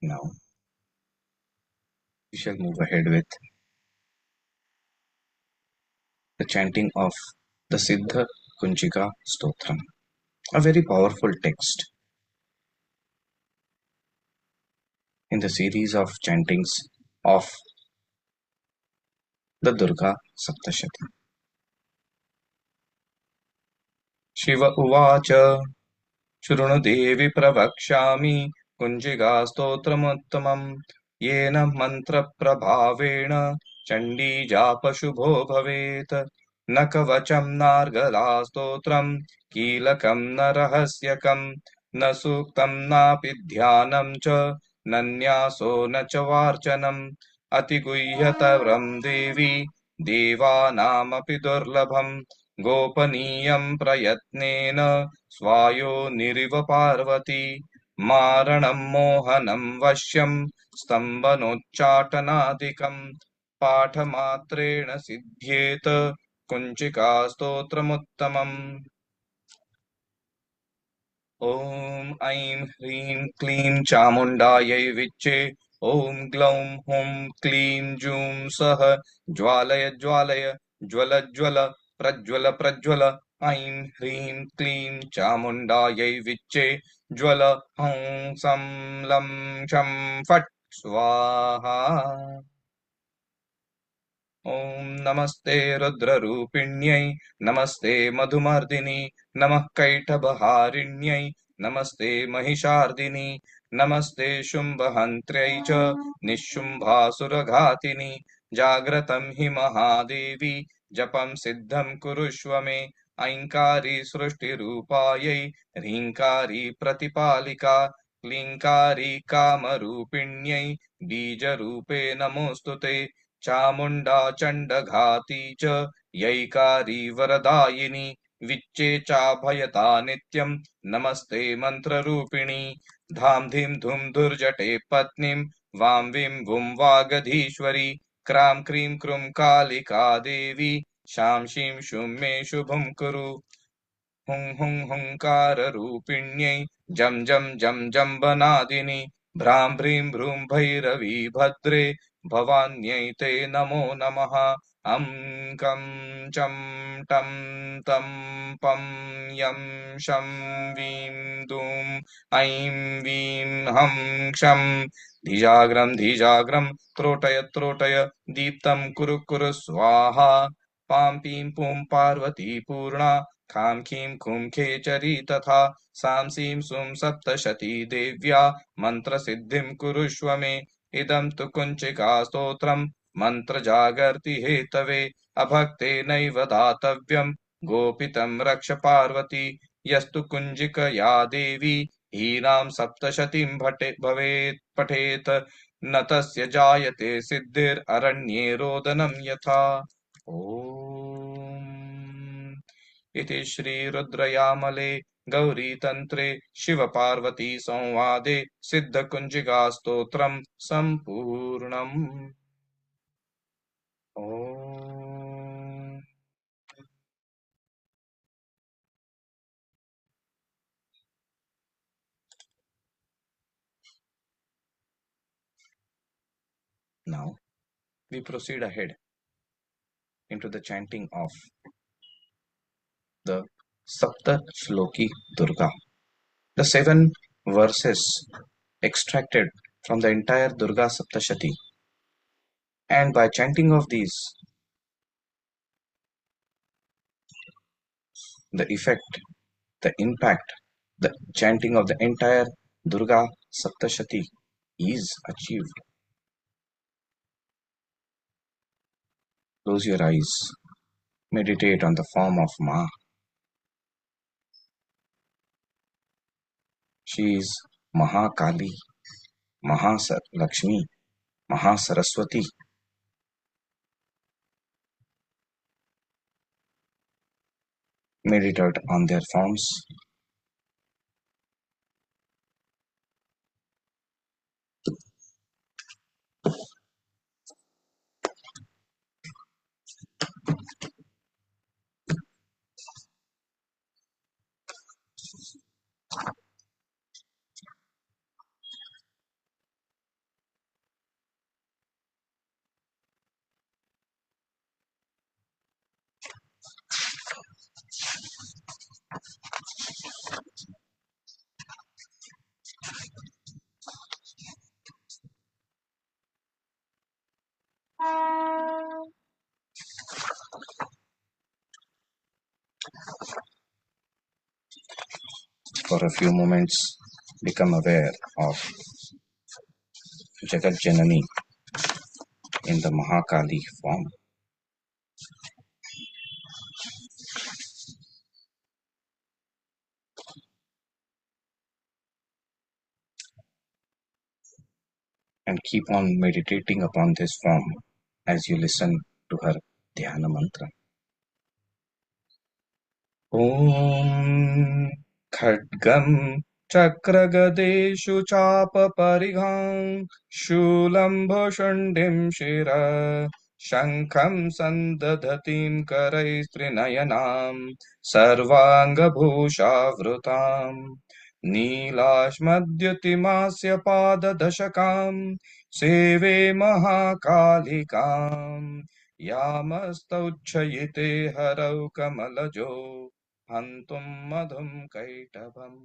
Now we shall move ahead with the chanting of the Siddha Kunjika Stotram, a very powerful text in the series of chantings of the Durga Saptashati. Shiva Uvacha शृणुदेवि प्रवक्ष्यामि कुञ्जिगास्तोत्रमुत्तमम् येन मन्त्रप्रभावेण चण्डी जापशुभो भवेत् न कवचं नार्गलास्तोत्रम् कीलकं न रहस्यकं न सूक्तं नापि ध्यानं च न न्यासो न च वार्चनम् अतिगुह्यतरं देवी देवानामपि दुर्लभम् गोपनीयं प्रयत्नेन स्वायो निरिव पार्वती मारणं मोहनं वश्यं स्तम्भनोच्चाटनादिकं पाठमात्रेण सिद्ध्येत कुञ्चिकास्तोत्रमुत्तमम् ॐ ऐं ह्रीं क्लीं चामुण्डायै विच्चे ॐ ग्लौं हुं क्लीं जूं सः ज्वालय ज्वालय ज्वल ज्वल प्रज्वल प्रज्वल ऐं ह्रीं क्लीं चामुण्डायै विच्चे ज्वल हौं सं लं क्षं फट् स्वाहा ॐ नमस्ते रुद्ररूपिण्यै नमस्ते मधुमर्दिनि नमः कैटभहारिण्यै नमस्ते महिषार्दिनि नमस्ते शुम्भहन्त्र्यै च निःशुम्भासुरघातिनि जाग्रतं हि महादेवी जपं सिद्धं कुरुष्व मे ऐङ्कारी सृष्टिरूपायै ह्रीङ्कारी प्रतिपालिका क्लीङ्कारी कामरूपिण्यै बीजरूपे नमोऽस्तु ते चामुण्डा चण्डघाती च यैकारी वरदायिनी विच्चे चाभयता नित्यं नमस्ते मन्त्ररूपिणी धां धीं धूं धुर्जटे पत्नीं वां वीं वुं वागधीश्वरी क्रां क्रीं क्रूं कालिका देवी शां शीं शूं मे शुभं कुरु हुं हुं हुंकाररूपिण्यै जं जं जं जम्बनादिनि भ्रां भ्रीं भ्रूं भैरवी भद्रे भवान्यै ते नमो नमः अं कं चं टं तं पं यं शं वीं दूं ऐं वीं हं क्षं धीजाग्रं त्रोटय त्रोटय दीप्तं कुरु कुरु स्वाहा पां पीं पूं पार्वती पूर्णा खां खीं खूं खेचरी तथा सां सीं सूं सप्तशती देव्या मन्त्रसिद्धिं कुरुष्व मे इदं तु कुञ्चिका स्तोत्रम् मन्त्रजागर्ति हेतवे अभक्तेनैव दातव्यं गोपितं रक्ष पार्वती यस्तु कुञ्जिकया देवी हीनां सप्तशतीं भवेत् पठेत् न तस्य जायते सिद्धिररण्ये रोदनं यथा ॐ इति श्रीरुद्रयामले गौरीतन्त्रे शिवपार्वती संवादे सिद्धकुञ्जिकास्तोत्रम् सम्पूर्णम् ॐ Now we proceed ahead into the chanting of the Sapta Shloki Durga, the 7 verses extracted from the entire Durga Saptashati. And by chanting of these, the effect, the impact, the chanting of the entire Durga Saptashati is achieved. Close your eyes, meditate on the form of Ma. She is Mahakali, Lakshmi, Mahasaraswati. Meditate on their forms. For a few moments, become aware of Jagat Janani in the Mahakali form. And keep on meditating upon this form as you listen to her Dhyana mantra. Om Khadgam Chakragadesu Chapaparigham Shulam Bhushandim Shira Shankham Sandadhatim Karaistrinayanam Sarvanga Bhushavrutam Neelashmadhyutimasya Padadashakam Seve Mahakalikam Yamastauchayite Harau Kamalajo Hantum Madhum Kaitavam.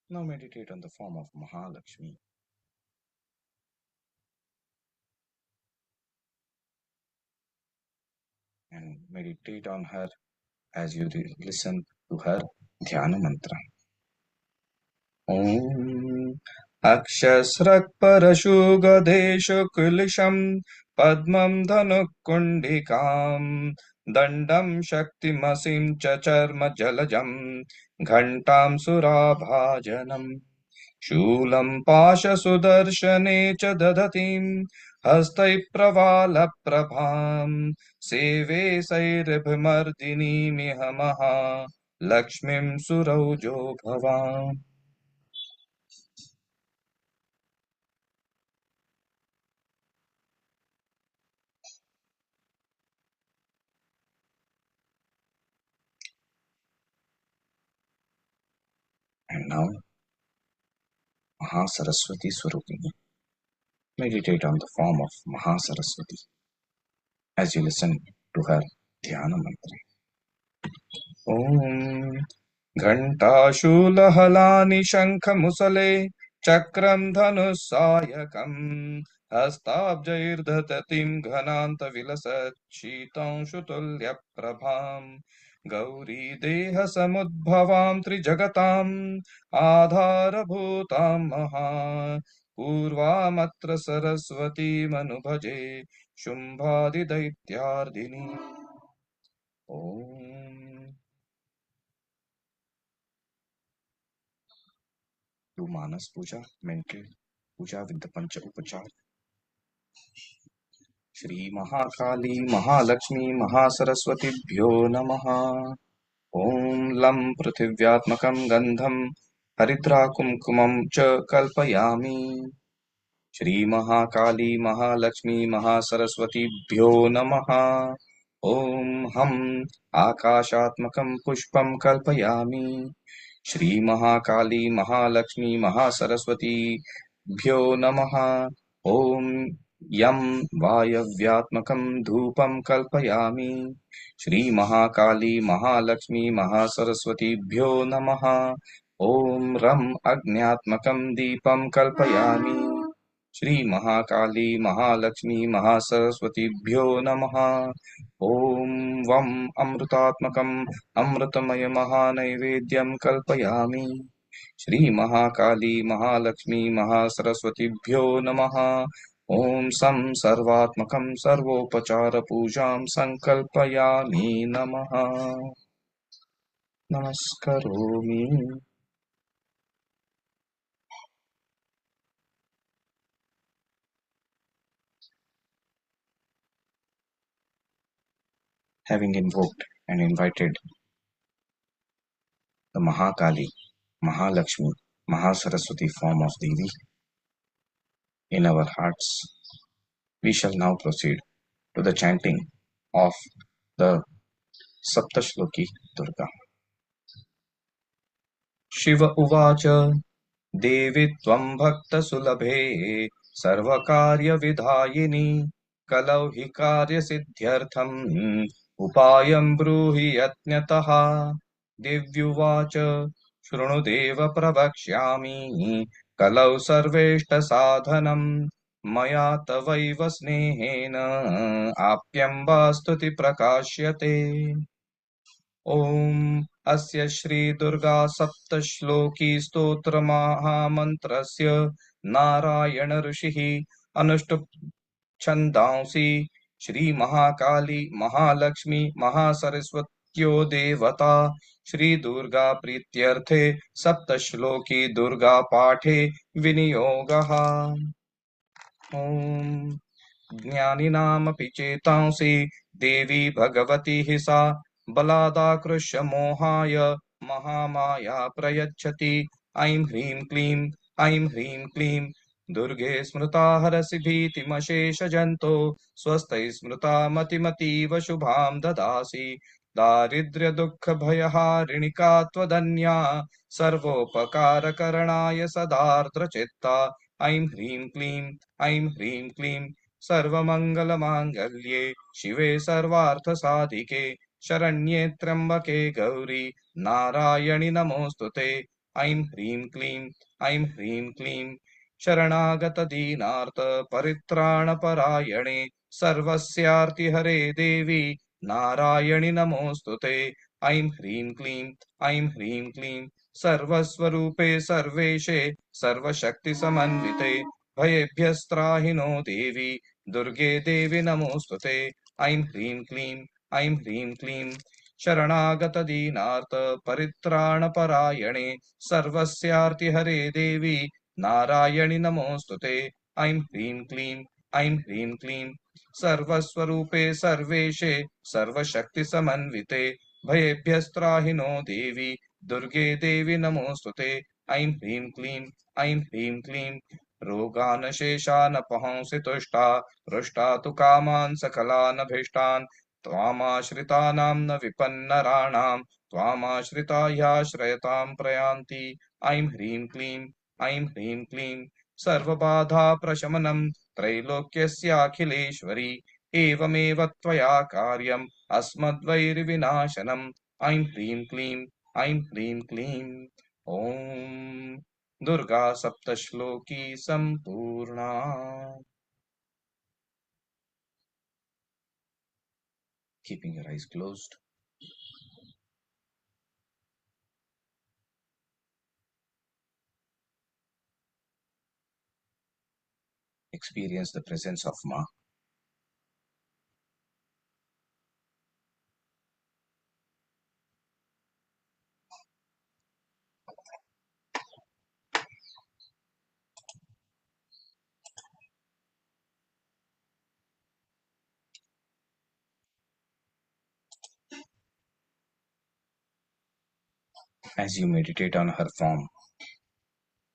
Now meditate on the form of Mahalakshmi and meditate on her as you listen to her Dhyana mantra. Om Akshasrak Parashu Gadeshu Kulisham Padmam Dhanukundikam Dandam Shaktimasim Chacharma Jalajam Ghantam Surabhajanam शूलं पाशसुदर्शने च दधतीं हस्तैः प्रवालप्रभां सेवे सैरभिमर्दिनीमिह महा लक्ष्मीं सुरौजो भवाम्. And now, Mahasaraswati Swarupini. Meditate on the form of Mahasaraswati as you listen to her Dhyana mantra. Om घण्टाशूलहलानि शङ्खमुसले चक्रं धनुस्सायकम् हस्ताब्जैर्दधतीं घनान्तविलसत् शीतांशुतुल्यप्रभाम् गौरीदेहसमुद्भवां त्रिजगताम् आधारभूतां महा पूर्वामत्र सरस्वतीमनुभजे शुम्भादिदैत्यार्दिनी. Om. Do Manas Puja, mental Puja with the Pancha Upachar. Shri Mahakali, Mahalakshmi, Mahasaraswati Bhyo Namaha. Om Lam Prithivyaatmakam Gandham Haridra Kumkumam Cha Kalpayami. Shri Mahakali, Mahalakshmi, Mahasaraswati Bhyo Namaha. Om Ham Akashatmakam Pushpam Kalpayami. Shri Mahakali, Mahalakshmi, Mahasaraswati Bhyo Namaha. Om Yam Vayavyatmakam Dhupam Kalpayami. Shri Mahakali, Mahalakshmi, Mahasaraswati Bhyo Namaha. Om Ram Agnyatmakam Deepam Kalpayami. Shri Mahakali, Mahalakshmi, Mahasaraswati Bhyo Namaha. Om Vam Amrutatmakam Amrutamaya Mahanaivedyam Kalpayami. Shri Mahakali, Mahalakshmi, Mahasaraswati Bhyo Namaha. Om Sam Sarvatmakam Sarvopachara Pujam Sankalpayami Namaha. Namaskaromi. Having invoked and invited the Mahakali, Mahalakshmi, Mahasaraswati form of Devi in our hearts, we shall now proceed to the chanting of the Saptashloki Durga. Shiva Uvacha Devi Tvam Bhakta Sulabhe Sarvakarya Vidhayini Kalau hi Karya Siddhyartham Upayam Bruhi Yatnyataha Divyuvacha Shrunudeva Pravakshyami कलौ सर्वेष्टसाधनं मया तवैव स्नेहेन आप्यं वा स्तुति प्रकाश्यते। ॐ अस्य श्री दुर्गा सप्तश्लोकी स्तोत्र महामन्त्रस्य नारायण ऋषिः अनुष्टुप् छन्दांसि श्री महाकाली महालक्ष्मी महासरस्वत्यो देवता श्री दुर्गा प्रीत्यर्थे सप्तश्लोकी दुर्गा पाठे विनियोगः। ॐ ज्ञानिनामपि चेतांसि देवी भगवती हि सा बलादाकृष्य मोहाय महामाया प्रयच्छति। ऐं ह्रीं क्लीं ऐं ह्रीं क्लीं दुर्गे स्मृता हरसि भीतिमशेषजन्तो स्वस्ति स्मृता मतिमतीव शुभां ददासि। दारिद्र्य दुःख भयहारिणि का त्वदन्या सर्वोपकारकरणाय सदार्द्रचित्ता। ऐं ह्रीं क्लीं ऐं ह्रीं क्लीं सर्वमङ्गलमाङ्गल्ये शिवे सर्वार्थसाधिके शरण्ये त्र्यम्बके गौरी नारायणि नमोऽस्तुते। ऐं ह्रीं क्लीं ऐं ह्रीं क्लीं शरणागतदीनार्थ परित्राणपरायणे सर्वस्यार्तिहरे देवी नारायणि नमोऽस्तुते। ऐं ह्रीं क्लीं ऐं ह्रीं क्लीं सर्वस्वरूपे सर्वेशे सर्वशक्तिसमन्विते भयेभ्यस्त्राहि नो देवी दुर्गे देवी नमोऽस्तुते। ऐं ह्रीं क्लीं ऐं ह्रीं क्लीं शरणागतदीनार्थ परित्राणपरायणे सर्वस्यार्तिहरे देवी नारायणि नमोऽस्तुते। ऐं ह्रीं क्लीं ऐं ह्रीं क्लीं सर्वस्वरूपे सर्वेशे सर्वशक्तिसमन्विते भयेभ्यस्त्राहि नो देवी दुर्गे देवी नमोऽस्तुते। ऐं ह्रीं क्लीं ऐं ह्रीं क्लीं रोगानशेषान् पहंसि तुष्टा हृष्टा तु कामान् सकलानभीष्टान् त्वामाश्रितानां न विपन्नराणां त्वामाश्रिता ह्याश्रयतां प्रयान्ति। ऐं ह्रीं क्लीं ऐं ह्रीं क्लीं सर्वबाधाप्रशमनं त्रैलोक्यस्याखिलेश्वरी एवमेव त्वया कार्यम् अस्मद्वैरिविनाशनम्। ऐं ह्रीं क्लीं ऐं ह्रीं क्लीं ॐ दुर्गा सप्तश्लोकी सम्पूर्णा। Keeping your eyes closed. Experience the presence of Ma. As you meditate on her form,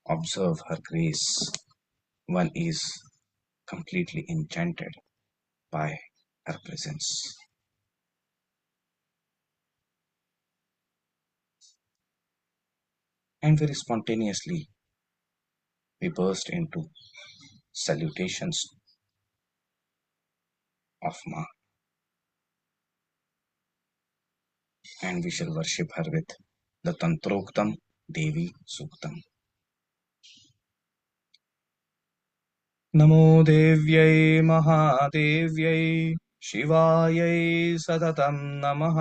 observe her grace. One is completely enchanted by her presence. And very spontaneously, we burst into salutations of Ma, and we shall worship her with the Tantroktam Devi Suktam. नमो देव्यै महादेव्यै शिवायै सततं नमः।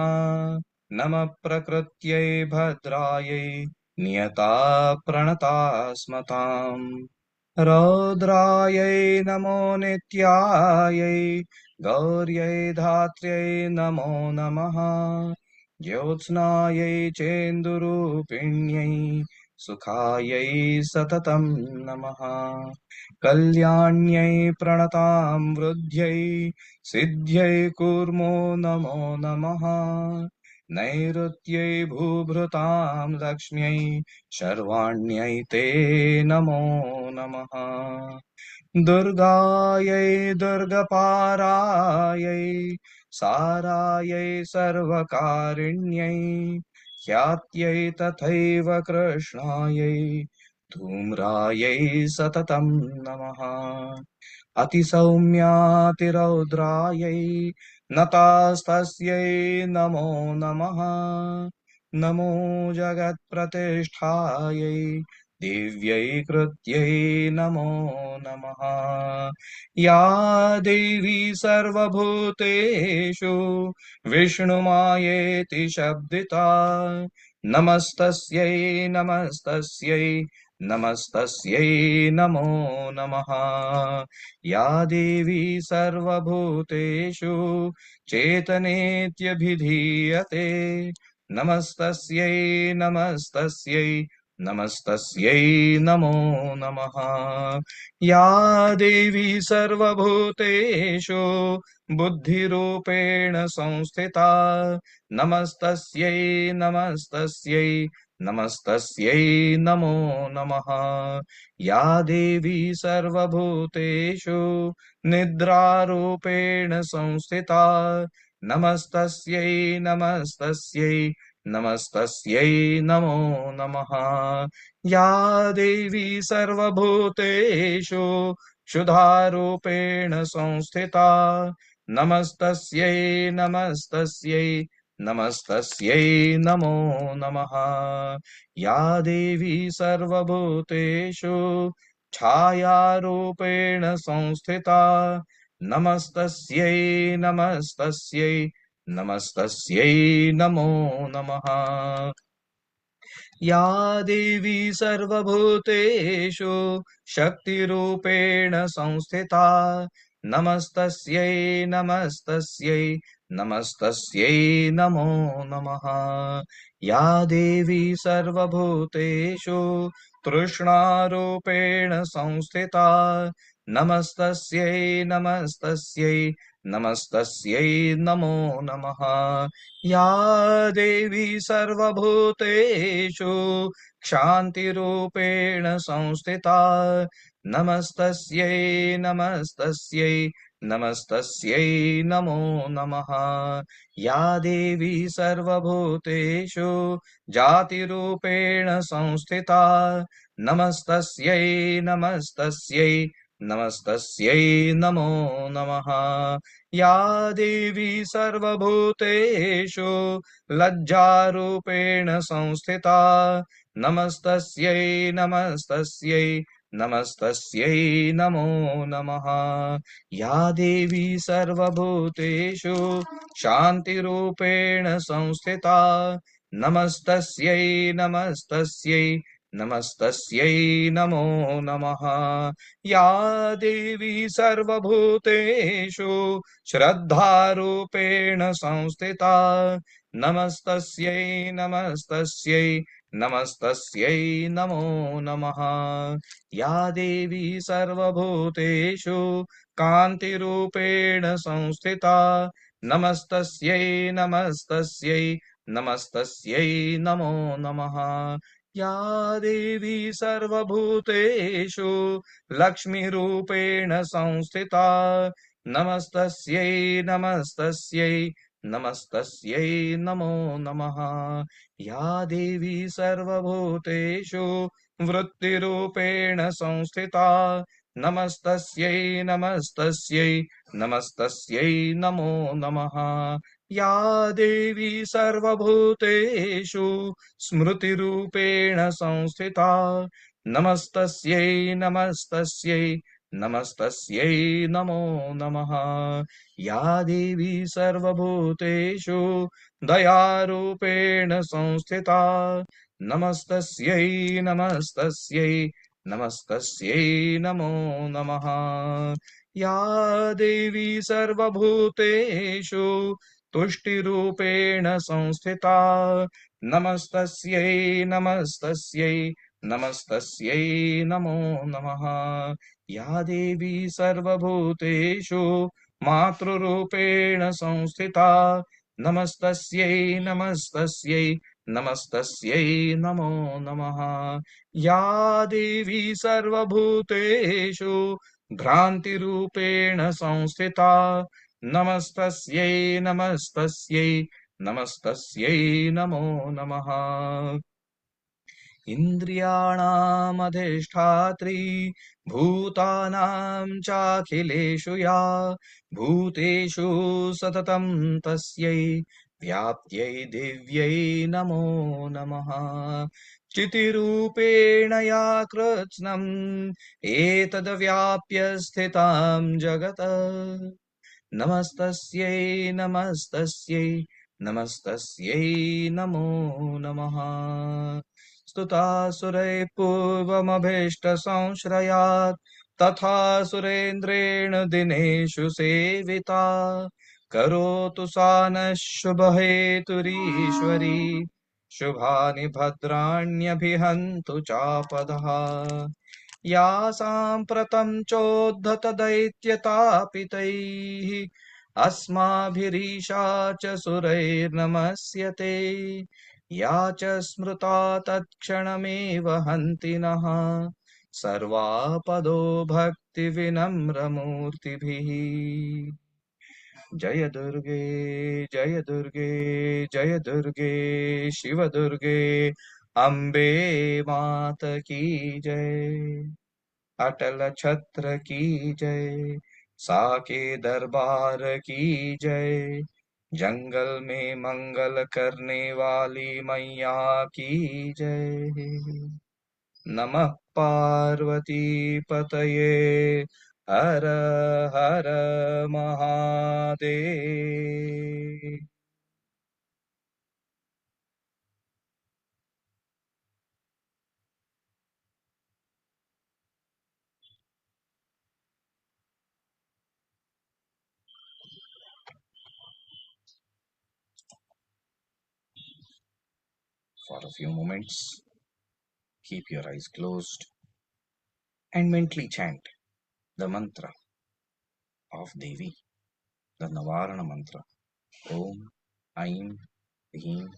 नमः प्रकृत्यै भद्रायै नियता प्रणता स्मताम्। रौद्रायै नमो नित्यायै गौर्यै धात्र्यै नमो नमः। ज्योत्स्नायै चेन्दुरूपिण्यै सुखायै सततं नमः। कल्याण्यै प्रणतां वृद्ध्यै सिद्ध्यै कुर्मो नमो नमः। नैऋत्यै भूभृतां लक्ष्म्यै शर्वाण्यै ते नमो नमः। दुर्गायै दुर्गपारायै सारायै सर्वकारिण्यै ख्यात्यै तथैव कृष्णायै धूम्रायै सततं नमः। अतिसौम्यातिरौद्रायै नतास्तस्यै नमो नमः। नमो जगत्प्रतिष्ठायै दिव्यै कृत्यै नमो नमः। या देवी सर्वभूतेषु विष्णुमायेति शब्दिता, नमस्तस्यै नमस्तस्यै नमस्तस्यै नमो नमः। या देवी सर्वभूतेषु चेतनेत्यभिधीयते, नमस्तस्यै नमस्तस्यै नमस्तस्यै नमो नमः। या देवी सर्वभूतेषु बुद्धिरूपेण संस्थिता, नमस्तस्यै नमस्तस्यै नमस्तस्यै नमो नमः। या देवी सर्वभूतेषु निद्रारूपेण संस्थिता, नमस्तस्यै नमस्तस्यै नमस्तस्यै नमो नमः। या देवी सर्वभूतेषु क्षुधारूपेण संस्थिता, नमस्तस्यै नमस्तस्यै नमस्तस्यै नमो नमः। या देवी सर्वभूतेषु छायारूपेण संस्थिता, नमस्तस्यै नमस्तस्यै नमस्तस्यै नमो नमः। या देवी सर्वभूतेषु शक्तिरूपेण संस्थिता, नमस्तस्यै नमस्तस्यै नमस्तस्यै नमो नमः। या देवी सर्वभूतेषु तृष्णारूपेण संस्थिता, नमस्तस्यै नमस्तस्यै नमस्तस्यै नमो नमः। या देवी सर्वभूतेषु क्षान्तिरूपेण संस्थिता, नमस्तस्यै नमस्तस्यै नमस्तस्यै नमो नमः। या देवी सर्वभूतेषु जातिरूपेण संस्थिता, नमस्तस्यै नमस्तस्यै नमस्तस्यै नमो नमः। या देवी सर्वभूतेषु लज्जारूपेण संस्थिता, नमस्तस्यै नमस्तस्यै नमस्तस्यै नमो नमः। या देवी सर्वभूतेषु शान्तिरूपेण संस्थिता, नमस्तस्यै नमस्तस्यै नमस्तस्यै नमो नमः। या देवी सर्वभूतेषु श्रद्धारूपेण संस्थिता, नमस्तस्यै नमस्तस्यै नमस्तस्यै नमो नमः। या देवी सर्वभूतेषु कान्तिरूपेण संस्थिता, नमस्तस्यै नमस्तस्यै नमस्तस्यै नमो नमः। या देवी सर्वभूतेषु लक्ष्मीरूपेण संस्थिता, नमस्तस्यै नमस्तस्यै नमस्तस्यै नमो नमः। या देवी सर्वभूतेषु वृत्तिरूपेण संस्थिता, नमस्तस्यै नमस्तस्यै नमस्तस्यै नमो नमः। या देवी सर्वभूतेषु स्मृतिरूपेण संस्थिता, नमस्तस्यै नमस्तस्यै नमस्तस्यै नमो नमः। या देवी सर्वभूतेषु दयारूपेण संस्थिता, नमस्तस्यै नमस्तस्यै नमस्तस्यै नमो नमः। या देवी सर्वभूतेषु तुष्टिरूपेण संस्थिता, नमस्तस्यै नमस्तस्यै नमस्तस्यै नमो नमः। या देवी सर्वभूतेषु मातृरूपेण संस्थिता, नमस्तस्यै नमस्तस्यै नमस्तस्यै नमो नमः। या देवी सर्वभूतेषु भ्रान्तिरूपेण संस्थिता, नमस्तस्यै नमस्तस्यै नमस्तस्यै नमो नमः। इन्द्रियाणामधिष्ठात्री भूतानां चाखिलेषु या, भूतेषु सततं तस्यै व्याप्त्यै दिव्यै नमो नमः। चितिरूपेण या कृत्स्नम् एतद्व्याप्य स्थितां जगत् नमस्तस्यै नमस्तस्यै नमस्तस्यै नमो नमः स्तुतासुरैः पूर्वमभीष्टसंश्रयात् तथा सुरेन्द्रेण दिनेषु सेविता करोतु सा नः शुभहेतुरीश्वरी शुभानि भद्राण्यभिहन्तु चापदः या साम्प्रतं चोद्धतदैत्यतापितैः अस्माभिरीशा च सुरैर्नमस्यते या च स्मृता तत्क्षणमेव हन्ति नः सर्वापदो भक्तिविनम्रमूर्तिभिः जय दुर्गे जय दुर्गे जय दुर्गे शिव दुर्गे अम्बे मात की जय अटल छत्र की जय साके दरबार की जय जंगल में मंगल करने वाली मैया की जय नमः पार्वती पतये हर हर Mahadev For a few moments, keep your eyes closed and mentally chant the mantra of Devi, the Navarana mantra. Om Aim Him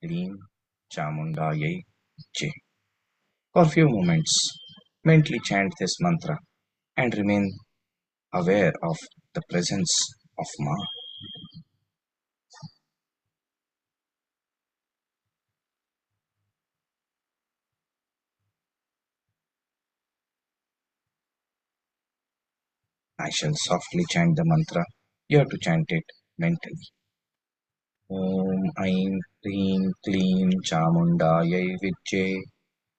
Hrim Chamundayai Jai. For a few moments, mentally chant this mantra and remain aware of the presence of Ma. I shall softly chant the mantra. You have to chant it mentally. Om Aim Hrim Klim Chamundayai Vichye.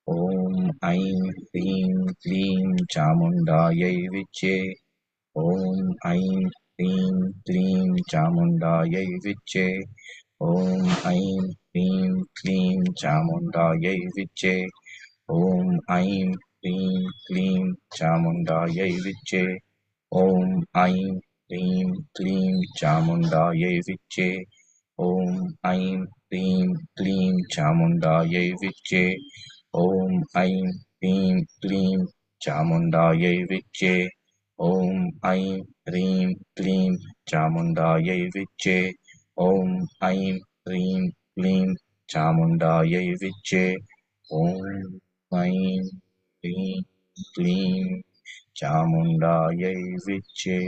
Om Aim Hrim Klim Chamundayai Vichye. Om Aim Hrim Klim Chamundayai Vichye. Om Aim Hrim Klim Chamundayai Vichye. Om Aim Hrim Klim Chamundayai Vichye. Om Aim Hrim Klim Chamundayai Vichye. Om Aim Hrim Klim Chamundayai Vichye. Om Aim Hrim Klim Chamundayai Vichye. Om Aim Hrim Klim Chamundayai Vichye. Om Aim Hrim Klim Chamundayai Vichye. Om Aim Hrim Klim Chamundayai Vichye.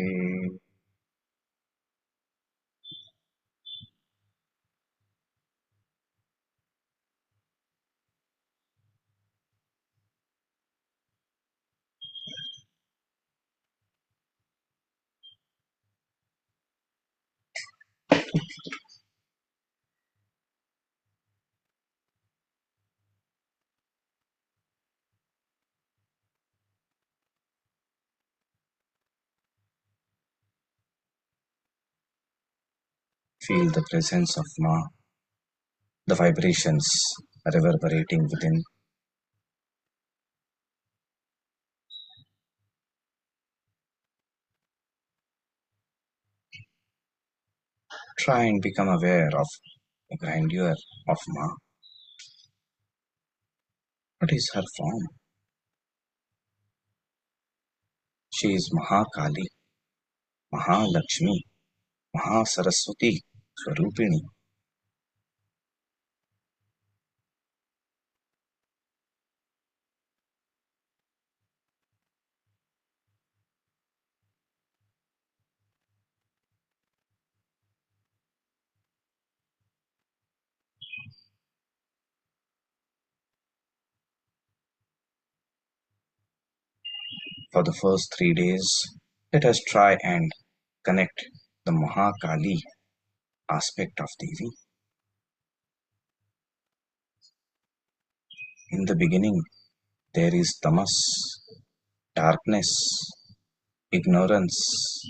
Feel the presence of Ma, the vibrations reverberating within. Try and become aware of the grandeur of Ma. What is her form? She is Mahakali, Mahalakshmi, Mahasaraswati, Swarupini. For the first 3 days, let us try and connect the Mahakali aspect of Devi. In the beginning, there is tamas, darkness, ignorance,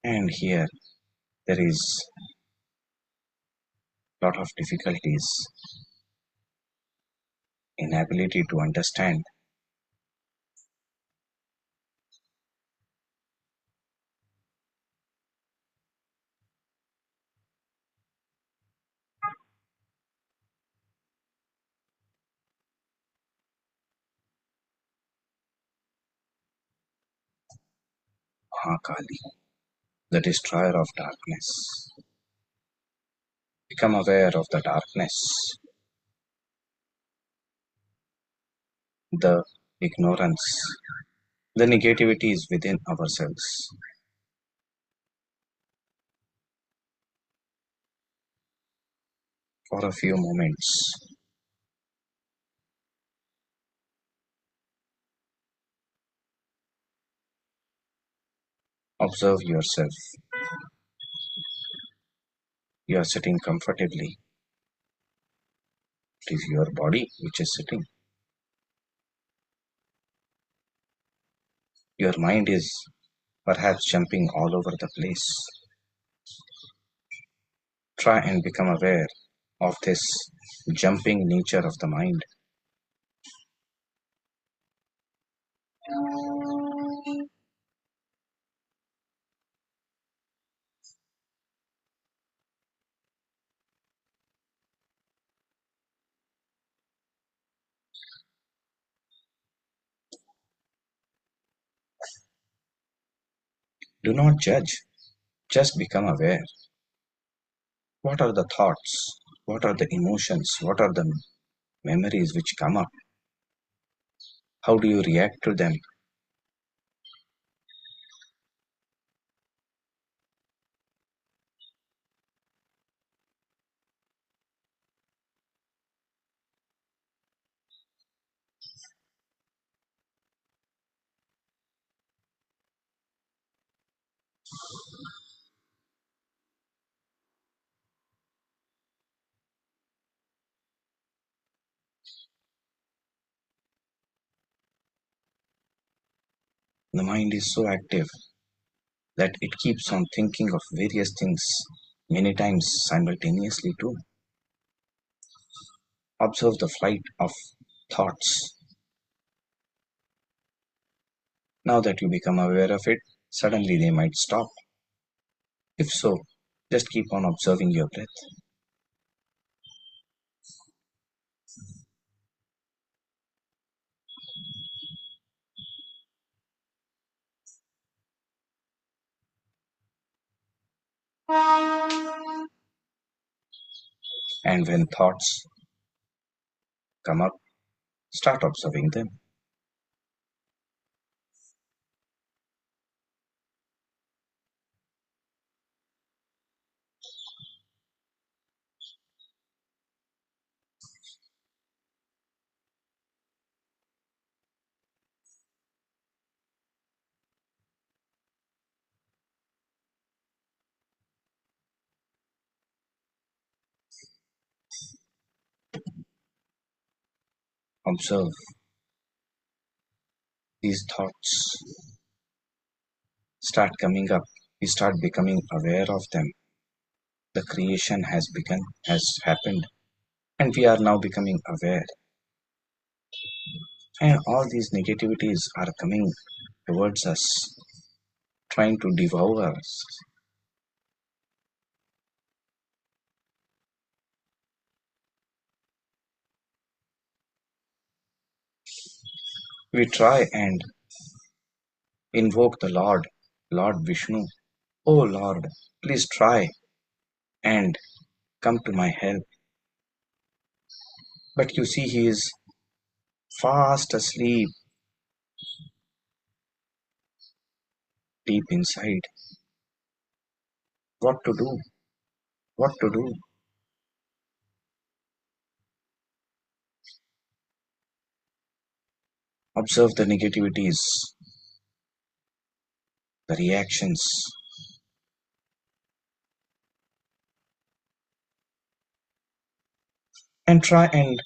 and here there is lot of difficulties, inability to understand. Mahakali, the destroyer of darkness. Become aware of the darkness, the ignorance, the negativities within ourselves. For a few moments, observe yourself. You are sitting comfortably. It is your body which is sitting. Your mind is perhaps jumping all over the place. Try and become aware of this jumping nature of the mind. Do not judge, just become aware. What are the thoughts? What are the emotions? What are the memories which come up? How do you react to them? The mind is so active that it keeps on thinking of various things many times simultaneously too. Observe the flight of thoughts. Now that you become aware of it, suddenly they might stop. If so, just keep on observing your breath. And when thoughts come up, start observing them. Observe these thoughts start coming up. We start becoming aware of them. The creation has begun, has happened, and we are now becoming aware. And all these negativities are coming towards us, trying to devour us. We try and invoke the Lord, Lord Vishnu. Oh Lord, please try and come to my help. But you see, he is fast asleep deep inside. What to do? What to do? Observe the negativities. the reactions, and try and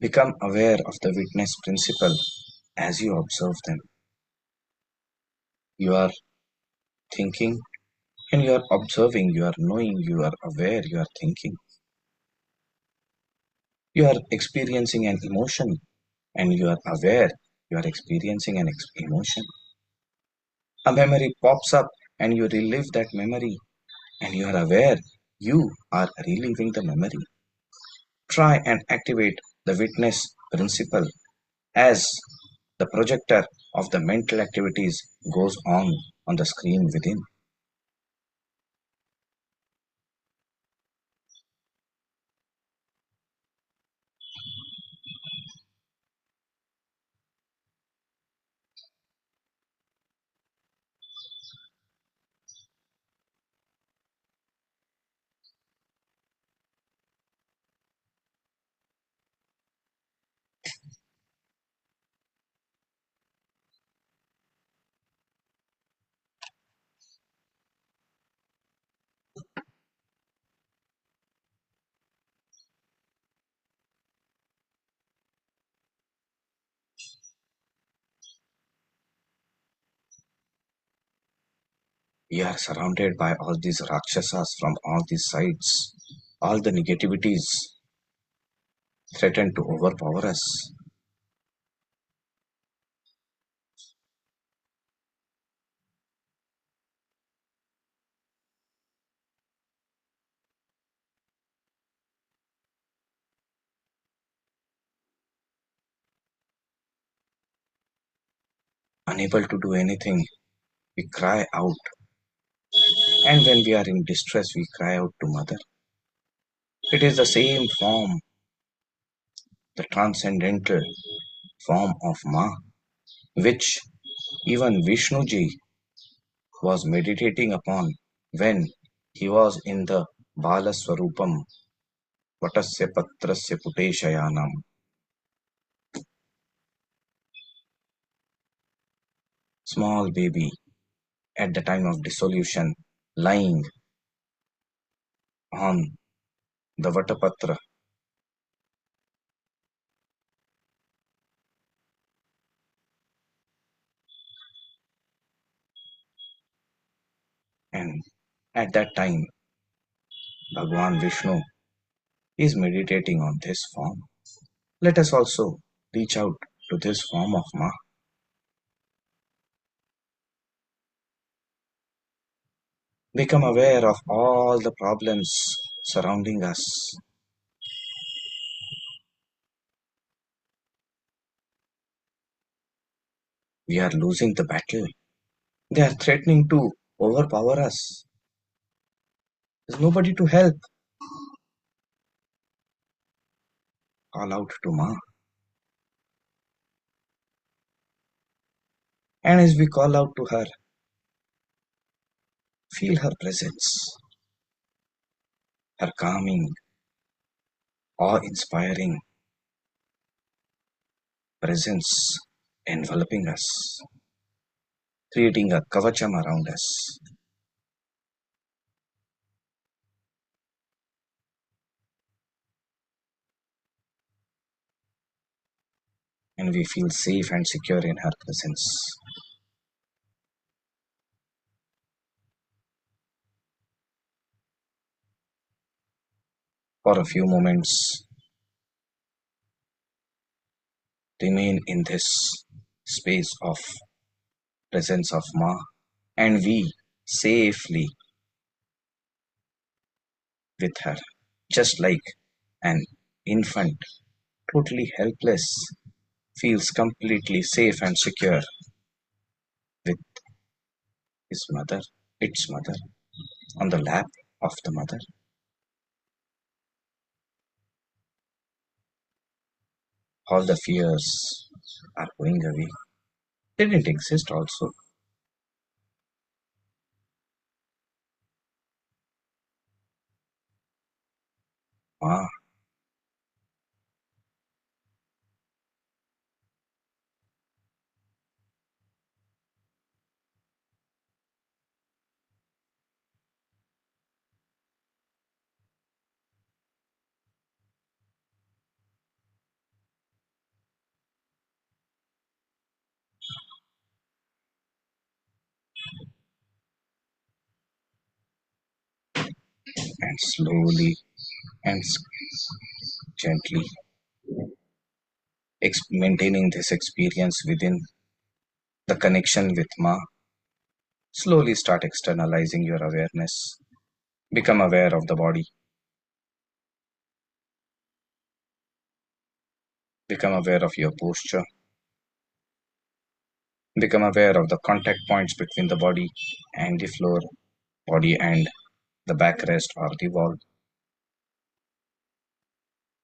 become aware of the witness principle as you observe them. You are thinking and you are observing, you are knowing, you are aware, you are thinking. You are experiencing an emotion and you are aware you are experiencing an emotion. A memory pops up and you relive that memory and you are aware you are reliving the memory. Try and activate the witness principle as the projector of the mental activities goes on the screen within. We are surrounded by all these rakshasas from all these sides. All the negativities threaten to overpower us. Unable to do anything, we cry out. And when we are in distress, we cry out to Mother. It is the same form, the transcendental form of Ma, which even Vishnuji was meditating upon when he was in the Bala Swarupam Vatasya Patrasya Puteshayanam. Small baby at the time of dissolution lying on the Vatapatra, and at that time Bhagwan Vishnu is meditating on this form. Let us also reach out to this form of Ma. Become aware of all the problems surrounding us. We are losing the battle. They are threatening to overpower us. There's nobody to help. Call out to Ma. And as we call out to her, feel her presence, her calming, awe-inspiring presence enveloping us, creating a kavacham around us. And we feel safe and secure in her presence. For a few moments, remain in this space of presence of Ma, and we safely with her, just like an infant, totally helpless, feels completely safe and secure with his mother, its mother, on the lap of the mother. All the fears are going away. They didn't exist also. Ma, and slowly and gently maintaining this experience within the connection with Ma. Slowly start externalizing your awareness. Become aware of the body. Become aware of your posture. Become aware of the contact points between the body and the floor, body and the backrest or the wall,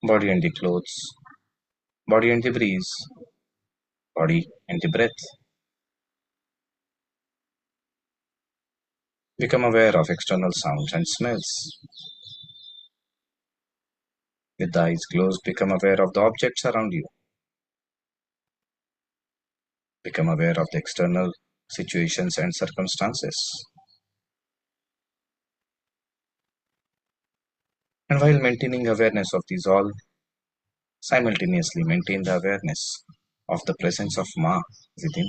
body and the clothes, body and the breeze, body and the breath. Become aware of external sounds and smells. With the eyes closed, become aware of the objects around you. Become aware of the external situations and circumstances. And while maintaining awareness of these all, simultaneously maintain the awareness of the presence of Ma within,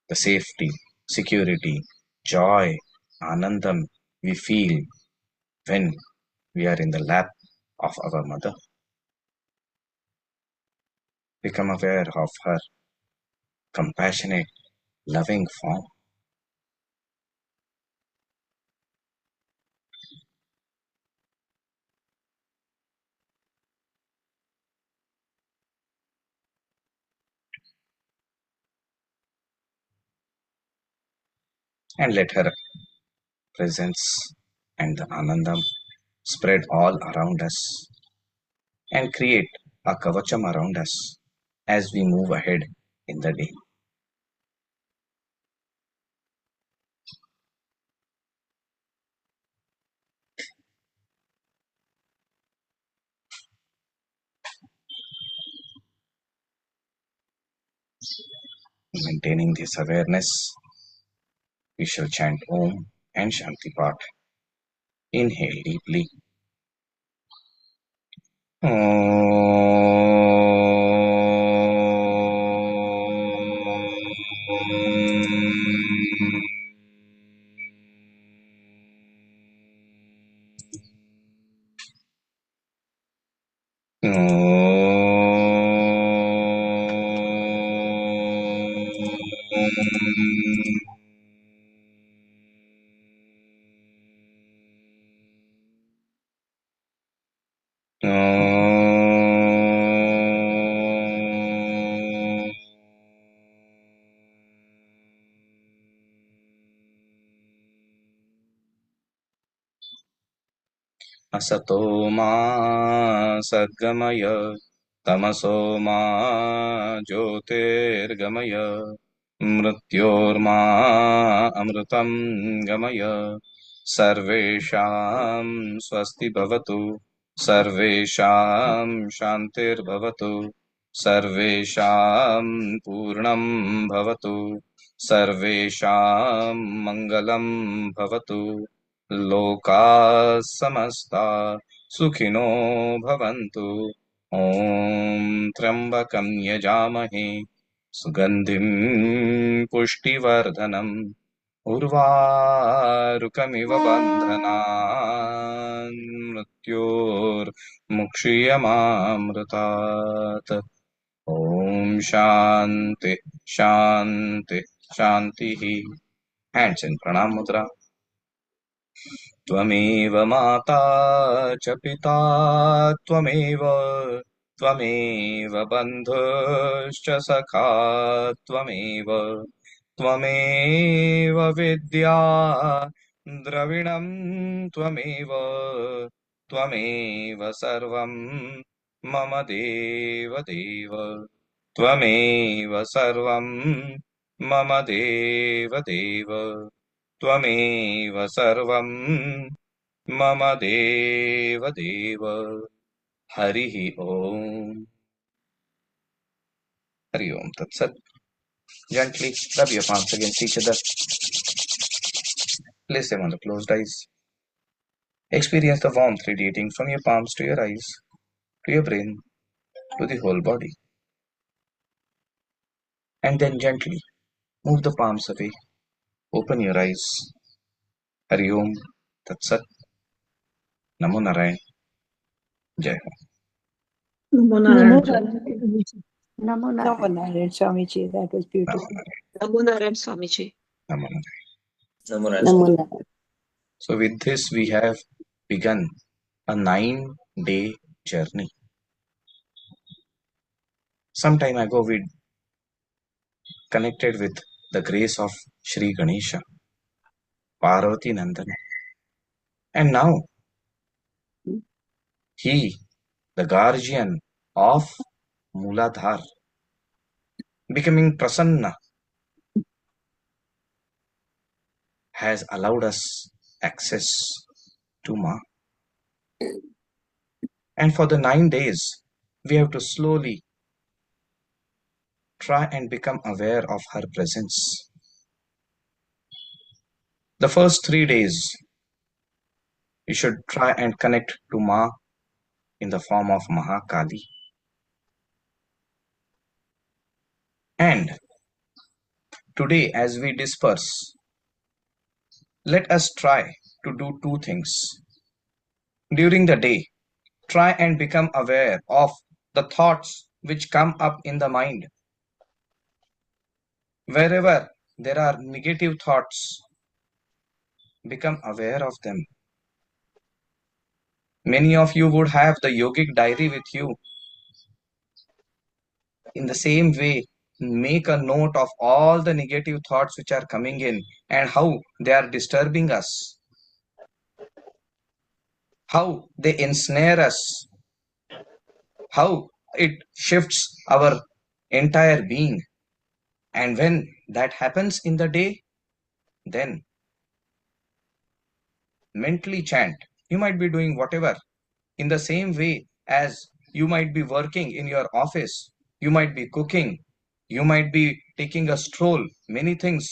the safety, security, joy, anandam we feel when we are in the lap of our mother. Become aware of her compassionate, loving form. And let her presence and the anandam spread all around us and create a kavacham around us as we move ahead in the day. Maintaining this awareness, we shall chant Om and Shanti Path. Inhale deeply. असतो मा सद्गमय तमसो मा ज्योतिर्गमय मृत्योर्मा अमृतं गमय सर्वेषां स्वस्ति भवतु सर्वेषां शान्तिर्भवतु सर्वेषां पूर्णं भवतु सर्वेषां मङ्गलं भवतु लोकाः समस्ता सुखिनो भवन्तु ॐ त्र्यम्बकं यजामहे सुगन्धिं पुष्टिवर्धनम् उर्वारुकमिव बन्धनान् मृत्योर्मुक्षीयमामृतात् ॐ शान्ति शान्ति शान्तिः. Hands in pranam mudra. त्वमेव माता च पिता त्वमेव त्वमेव बन्धुश्च सखा त्वमेव त्वमेव विद्या द्रविणं त्वमेव त्वमेव सर्वं मम देव देव त्वमेव सर्वं मम देव देव त्वमेव सर्वं मम देव देव. हरिः ओम. Hari Om Tat Sat. Gently rub your palms against each other. Place them on the closed eyes. Experience the warmth radiating from your palms to your eyes, to your brain, to the whole body. And then gently move the palms away. Open your eyes. Hari Om Tat Sat. Namo Narayan. Jai Ho. Namo Namo Narayan. Narayan. Namo Namo Narayan. Narayan, Swamiji. That was Namo beautiful. Narayan. Namo Narayan, Swamiji. Namo Narayan. Namo Narayan. Namo Narayan. So with this, we have begun a 9-day journey. Some time ago, we connected with the grace of Sri Ganesha, Parvati Nandana. And now, he, the guardian of Mooladhar, becoming Prasanna, has allowed us access to Ma. And for the 9 days, we have to slowly try and become aware of her presence. The first 3 days, you should try and connect to Ma in the form of Mahakali. And today, as we disperse, let us try to do 2 things. During the day, try and become aware of the thoughts which come up in the mind. Wherever there are negative thoughts, become aware of them. Many of you would have the yogic diary with you. In the same way, make a note of all the negative thoughts which are coming in and how they are disturbing us, how they ensnare us, how it shifts our entire being. And when that happens in the day, then mentally chant. You might be doing whatever. In the same way as you might be working in your office, you might be cooking, you might be taking a stroll, many things,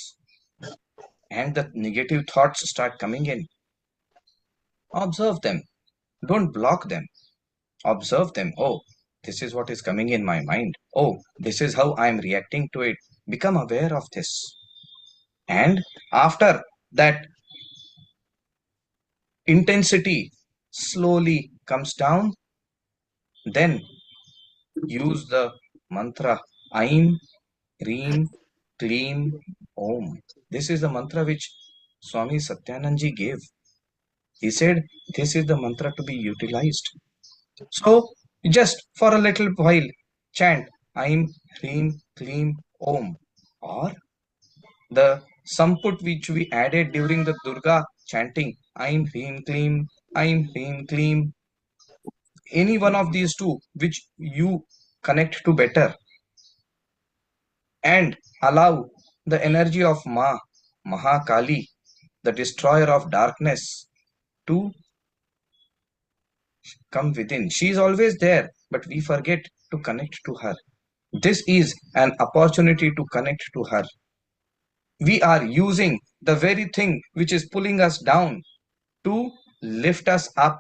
and the negative thoughts start coming in. Observe them. Don't block them. Observe them. Oh, this is what is coming in my mind. Oh, this is how I am reacting to it. Become aware of this. And after that intensity slowly comes down, then use the mantra Aim, Reem, Kleem, Om. This is the mantra which Swami Satyanandji gave. He said this is the mantra to be utilized. So just for a little while chant Aim, Reem, Kleem, Om. Or the samput which we added during the Durga chanting Aim, Reem, Kleem, Aim, Reem, Kleem. Any one of these two which you connect to better, and allow the energy of Ma, Mahakali, the destroyer of darkness, to come within. She is always there, but we forget to connect to her. This is an opportunity to connect to her. We are using the very thing which is pulling us down to lift us up.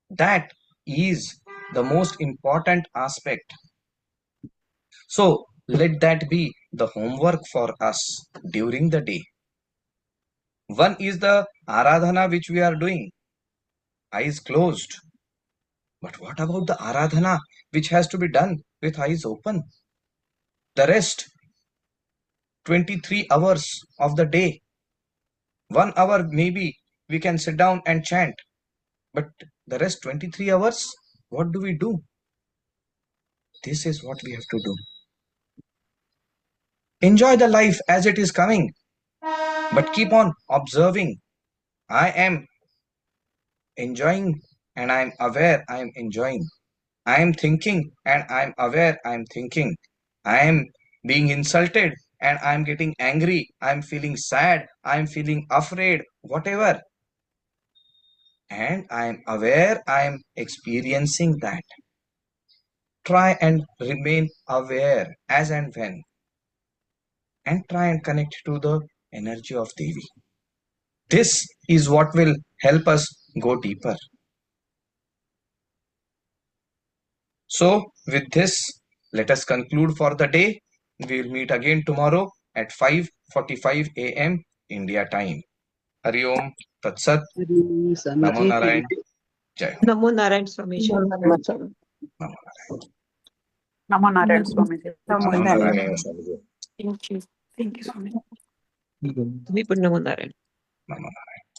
That is the most important aspect. So let that be the homework for us during the day. One is the Aradhana which we are doing, eyes closed. But what about the Aradhana which has to be done with eyes open? The rest 23 hours of the day, 1 hour maybe we can sit down and chant. But the rest 23 hours, what do we do? This is what we have to do. Enjoy the life as it is coming, but keep on observing. I am enjoying and I am aware I am enjoying. I am thinking and I am aware I am thinking. I am being insulted and I am getting angry. I am feeling sad. I am feeling afraid, whatever. And I am aware I am experiencing that. Try and remain aware as and when. And try and connect to the energy of Devi. This is what will help us go deeper. So, with this, let us conclude for the day. We will meet again tomorrow at 5:45 a.m. India time. Hariom तत्सत. नमो नारायण. जय हो. नमो नारायण स्वामीजी. नमो नारायण. नमो नारायण स्वामी जी. नमो Narayan. Thank you स्वामी. तुम्ही पण नमो नारायण. नमो नारायण.